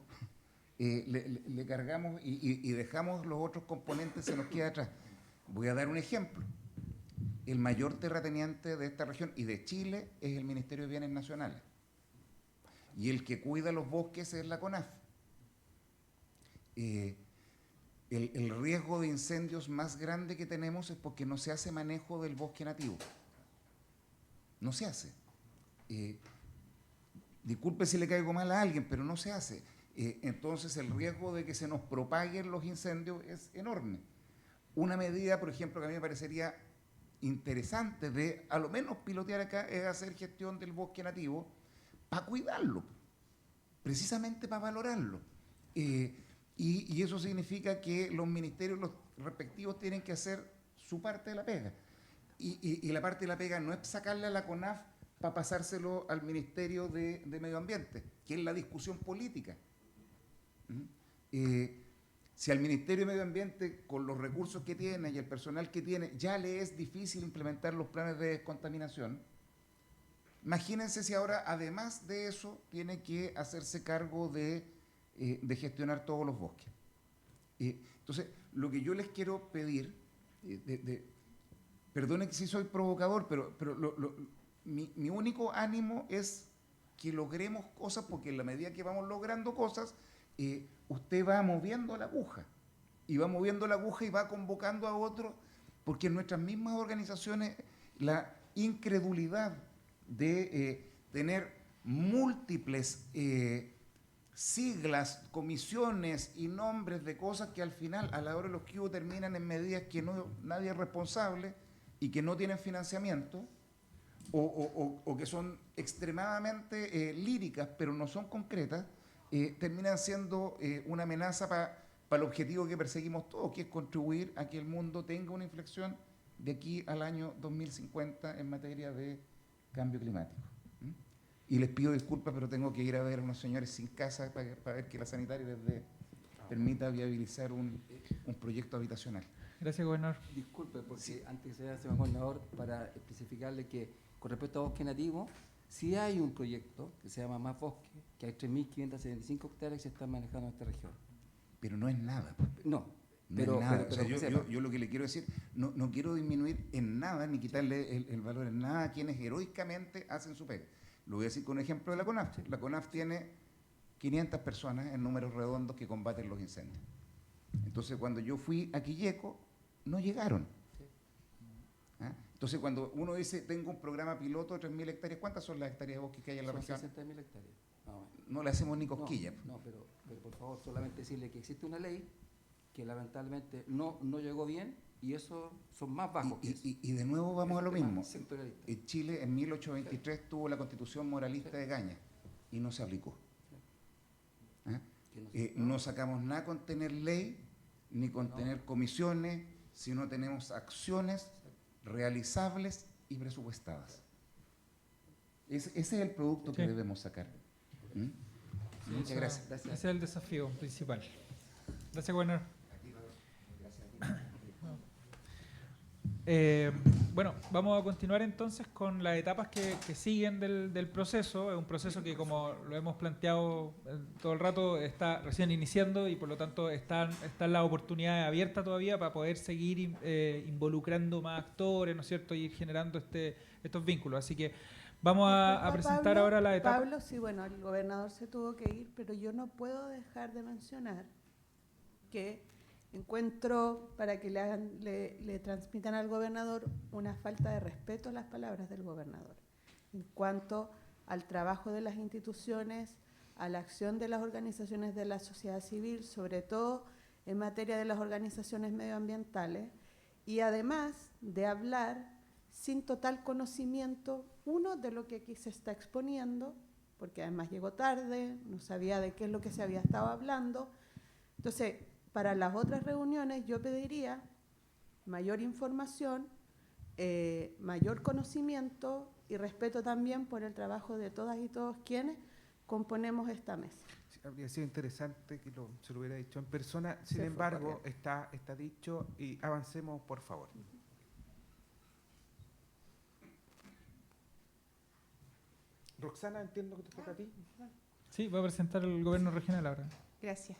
le cargamos y dejamos los otros componentes, se nos queda atrás. Voy a dar un ejemplo. El mayor terrateniente de esta región y de Chile es el Ministerio de Bienes Nacionales. Y el que cuida los bosques es la CONAF. El riesgo de incendios más grande que tenemos es porque no se hace manejo del bosque nativo. No se hace. Disculpe si le caigo mal a alguien, pero no se hace. Entonces el riesgo de que se nos propaguen los incendios es enorme. Una medida, por ejemplo, que a mí me parecería interesante de a lo menos pilotear acá es hacer gestión del bosque nativo para cuidarlo, precisamente para valorarlo. Y eso significa que los ministerios los respectivos tienen que hacer su parte de la pega. Y la parte de la pega no es sacarle a la CONAF para pasárselo al Ministerio de Medio Ambiente, que es la discusión política. Si al Ministerio de Medio Ambiente, con los recursos que tiene y el personal que tiene, ya le es difícil implementar los planes de descontaminación, imagínense si ahora, además de eso, tiene que hacerse cargo de gestionar todos los bosques. Entonces, lo que yo les quiero pedir, perdone que sí soy provocador, pero mi único ánimo es que logremos cosas, porque en la medida que vamos logrando cosas, usted va moviendo la aguja, y va convocando a otros, porque en nuestras mismas organizaciones la incredulidad de tener múltiples siglas, comisiones y nombres de cosas que al final, a la hora de los que terminan en medidas que nadie es responsable y que no tienen financiamiento, o que son extremadamente líricas pero no son concretas, terminan siendo una amenaza para el objetivo que perseguimos todos, que es contribuir a que el mundo tenga una inflexión de aquí al año 2050 en materia de cambio climático. Y les pido disculpas, pero tengo que ir a ver a unos señores sin casa para ver que la sanitaria les permita viabilizar un proyecto habitacional. Gracias, gobernador. Disculpe, porque antes que se vaya, señor gobernador, para especificarle que con respecto a bosque nativo, sí hay un proyecto que se llama Más Bosque, que hay 3.575 hectáreas que se están manejando en esta región. Pero no es nada. No, No es nada. O sea, yo lo que le quiero decir, no quiero disminuir en nada ni quitarle el valor en nada a quienes heroicamente hacen su pega. Lo voy a decir con un ejemplo de la CONAF. La CONAF tiene 500 personas en números redondos que combaten los incendios. Entonces, cuando yo fui a Quilleco, no llegaron. ¿Ah? Entonces, cuando uno dice, tengo un programa piloto de 3.000 hectáreas, ¿cuántas son las hectáreas de bosque que hay en la región? 60.000 hectáreas. No le hacemos ni cosquillas. No, pero por favor, solamente decirle que existe una ley que lamentablemente no llegó bien y eso son más bajos. Y de nuevo vamos a lo mismo. Sectorialista. Chile en 1823 tuvo la Constitución moralista de Gaña y no se aplicó. ¿Ah? No sacamos nada con tener ley ni con tener comisiones, si no tenemos acciones realizables y presupuestadas. Ese es el producto que debemos sacar. Muchas gracias. Ese es el desafío principal. Gracias, gobernador. Bueno, vamos a continuar entonces con las etapas que siguen del proceso. Es un proceso que, como lo hemos planteado todo el rato, está recién iniciando y por lo tanto están las oportunidades abiertas todavía para poder seguir involucrando más actores, ¿no es cierto?, y ir generando estos vínculos. Así que vamos a presentar Pablo, ahora la etapa. Pablo, sí, bueno, el gobernador se tuvo que ir, pero yo no puedo dejar de mencionar que encuentro, para que le transmitan al gobernador, una falta de respeto a las palabras del gobernador en cuanto al trabajo de las instituciones, a la acción de las organizaciones de la sociedad civil, sobre todo en materia de las organizaciones medioambientales, y además de hablar sin total conocimiento, uno, de lo que aquí se está exponiendo, porque además llegó tarde, no sabía de qué es lo que se había estado hablando. Entonces, para las otras reuniones yo pediría mayor información, mayor conocimiento y respeto también por el trabajo de todas y todos quienes componemos esta mesa. Sí, habría sido interesante que se lo hubiera dicho en persona, sin embargo, está dicho y avancemos, por favor. Roxana, entiendo que te toca a ti. Sí, voy a presentar el gobierno regional ahora. Gracias.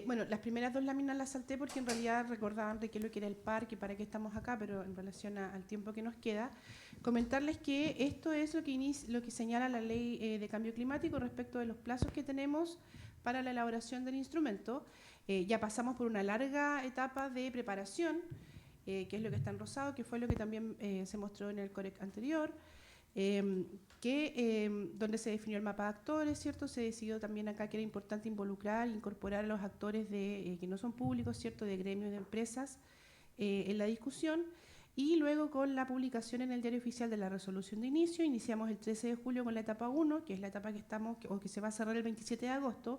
Bueno, las primeras dos láminas las salté porque en realidad recordaban de qué es lo que era el parque y para qué estamos acá, pero en relación al tiempo que nos queda, comentarles que esto es lo que señala la ley de cambio climático respecto de los plazos que tenemos para la elaboración del instrumento. Ya pasamos por una larga etapa de preparación, que es lo que está en rosado, que fue lo que también se mostró en el COREC anterior, donde se definió el mapa de actores, ¿cierto? Se decidió también acá que era importante incorporar a los actores que no son públicos, ¿cierto?, de gremios de empresas en la discusión, y luego con la publicación en el Diario Oficial de la resolución de inicio, iniciamos el 13 de julio con la etapa 1, que es la etapa que se va a cerrar el 27 de agosto.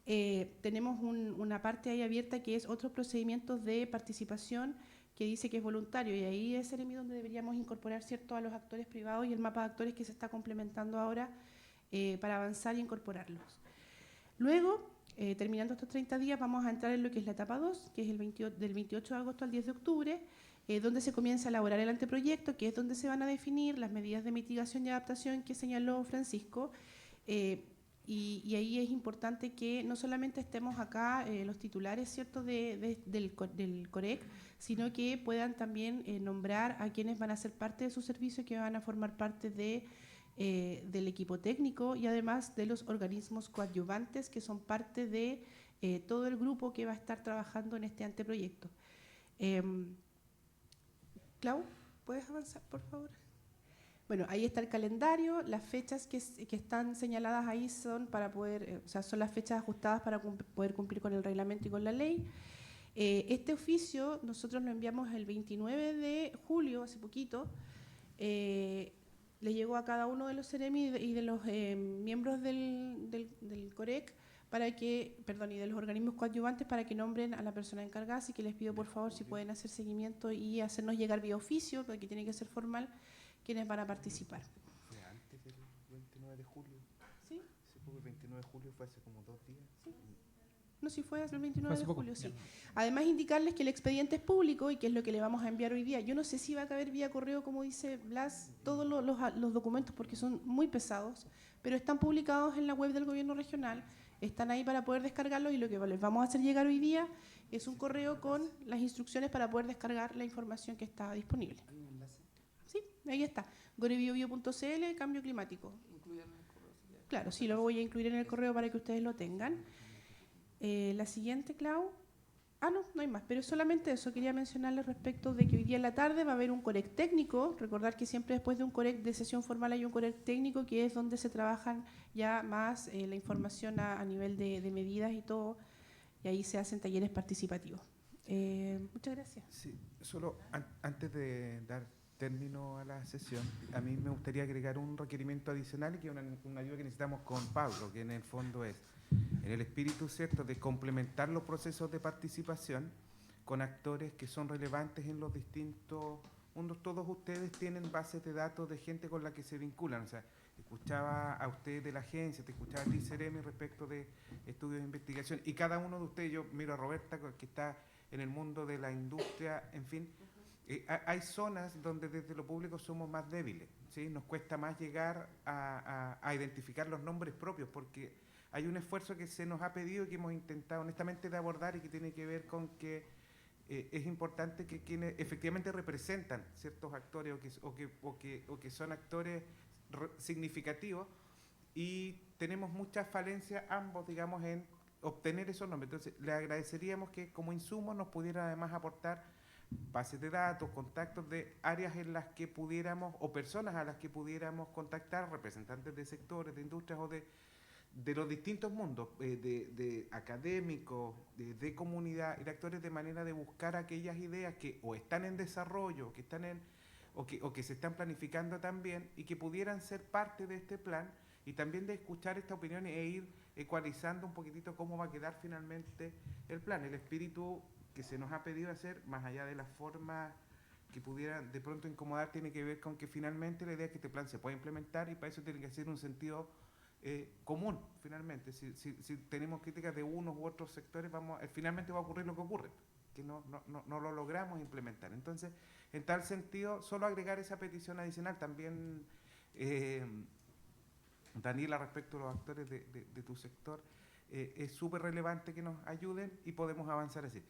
Tenemos una parte ahí abierta que es otros procedimientos de participación que dice que es voluntario, y ahí es donde deberíamos incorporar, ¿cierto?, a los actores privados y el mapa de actores que se está complementando ahora para avanzar y incorporarlos. Luego, terminando estos 30 días, vamos a entrar en lo que es la etapa 2, que es del 28 de agosto al 10 de octubre, donde se comienza a elaborar el anteproyecto, que es donde se van a definir las medidas de mitigación y adaptación que señaló Francisco. Y ahí es importante que no solamente estemos acá los titulares, ¿cierto?, del COREC, sino que puedan también nombrar a quienes van a ser parte de su servicio, que van a formar parte del equipo técnico y además de los organismos coadyuvantes que son parte de todo el grupo que va a estar trabajando en este anteproyecto. Clau, ¿puedes avanzar, por favor? Bueno, ahí está el calendario, las fechas que están señaladas ahí son para poder, son las fechas ajustadas para poder cumplir con el reglamento y con la ley. Este oficio nosotros lo enviamos el 29 de julio, hace poquito, le llegó a cada uno de los CEREMI y de los miembros del COREC y de los organismos coadyuvantes para que nombren a la persona encargada, así que les pido por favor si pueden hacer seguimiento y hacernos llegar vía oficio, porque tiene que ser formal, quienes van a participar. ¿Fue antes del 29 de julio? Sí. Sí, porque el 29 de julio fue hace como 2 días. Sí. No, sí fue el 29 de julio, sí. Además, indicarles que el expediente es público y que es lo que le vamos a enviar hoy día. Yo no sé si va a caber vía correo, como dice Blas, todos los documentos, porque son muy pesados, pero están publicados en la web del gobierno regional, están ahí para poder descargarlos y lo que les vamos a hacer llegar hoy día es un correo con las instrucciones para poder descargar la información que está disponible. ¿Hay un enlace? Sí, ahí está, gorebiobio.cl, cambio climático. Incluirlo en el correo. Claro, sí, lo voy a incluir en el correo para que ustedes lo tengan. La siguiente, Clau. No hay más, pero solamente eso. Quería mencionarles respecto de que hoy día en la tarde va a haber un correct técnico. Recordar que siempre después de un correct de sesión formal hay un correct técnico, que es donde se trabajan ya más la información a nivel de medidas y todo, y ahí se hacen talleres participativos. Muchas gracias. Sí, solo antes de dar término a la sesión, a mí me gustaría agregar un requerimiento adicional y que es una ayuda que necesitamos con Pablo, que en el fondo es en el espíritu, ¿cierto?, de complementar los procesos de participación con actores que son relevantes en los distintos mundos. Todos ustedes tienen bases de datos de gente con la que se vinculan. O sea, escuchaba a ustedes de la agencia, te escuchaba a ti, Seremi, respecto de estudios de investigación. Y cada uno de ustedes, yo miro a Roberta, que está en el mundo de la industria, en fin. Hay zonas donde desde lo público somos más débiles, ¿sí? Nos cuesta más llegar a identificar los nombres propios, porque hay un esfuerzo que se nos ha pedido y que hemos intentado honestamente de abordar y que tiene que ver con que es importante que quienes efectivamente representan ciertos actores o que son actores significativos, y tenemos muchas falencias ambos, digamos, en obtener esos nombres. Entonces, le agradeceríamos que como insumo nos pudiera además aportar bases de datos, contactos de áreas en las que pudiéramos, o personas a las que pudiéramos contactar, representantes de sectores, de industrias o de los distintos mundos, de académicos, de comunidad y de actores, de manera de buscar aquellas ideas que o están en desarrollo, que están o que se están planificando también, y que pudieran ser parte de este plan, y también de escuchar esta opinión e ir ecualizando un poquitito cómo va a quedar finalmente el plan. El espíritu que se nos ha pedido hacer, más allá de las formas que pudieran de pronto incomodar, tiene que ver con que finalmente la idea es que este plan se pueda implementar, y para eso tiene que ser un sentido común, finalmente. Si tenemos críticas de unos u otros sectores, finalmente va a ocurrir lo que ocurre, que no lo logramos implementar. Entonces, en tal sentido, solo agregar esa petición adicional. También, Daniela, respecto a los actores de tu sector, es súper relevante que nos ayuden y podemos avanzar así.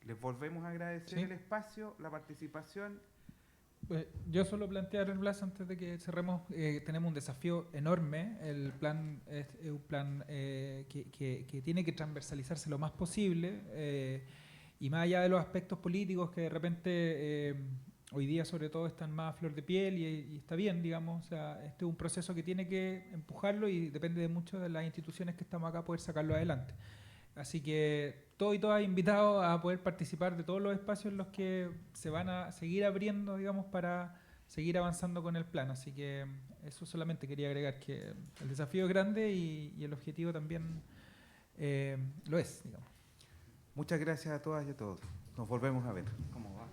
Les volvemos a agradecer el espacio, la participación. Yo solo plantear, Blas, antes de que cerremos, tenemos un desafío enorme. El plan es un plan que tiene que transversalizarse lo más posible, y más allá de los aspectos políticos que de repente hoy día sobre todo están más a flor de piel, y está bien, digamos. O sea, este es un proceso que tiene que empujarlo, y depende de mucho de las instituciones que estamos acá poder sacarlo adelante. Así que todos y todas invitados a poder participar de todos los espacios en los que se van a seguir abriendo, digamos, para seguir avanzando con el plan. Así que eso solamente quería agregar, que el desafío es grande y el objetivo también lo es, digamos. Muchas gracias a todas y a todos. Nos volvemos a ver. ¿Cómo va?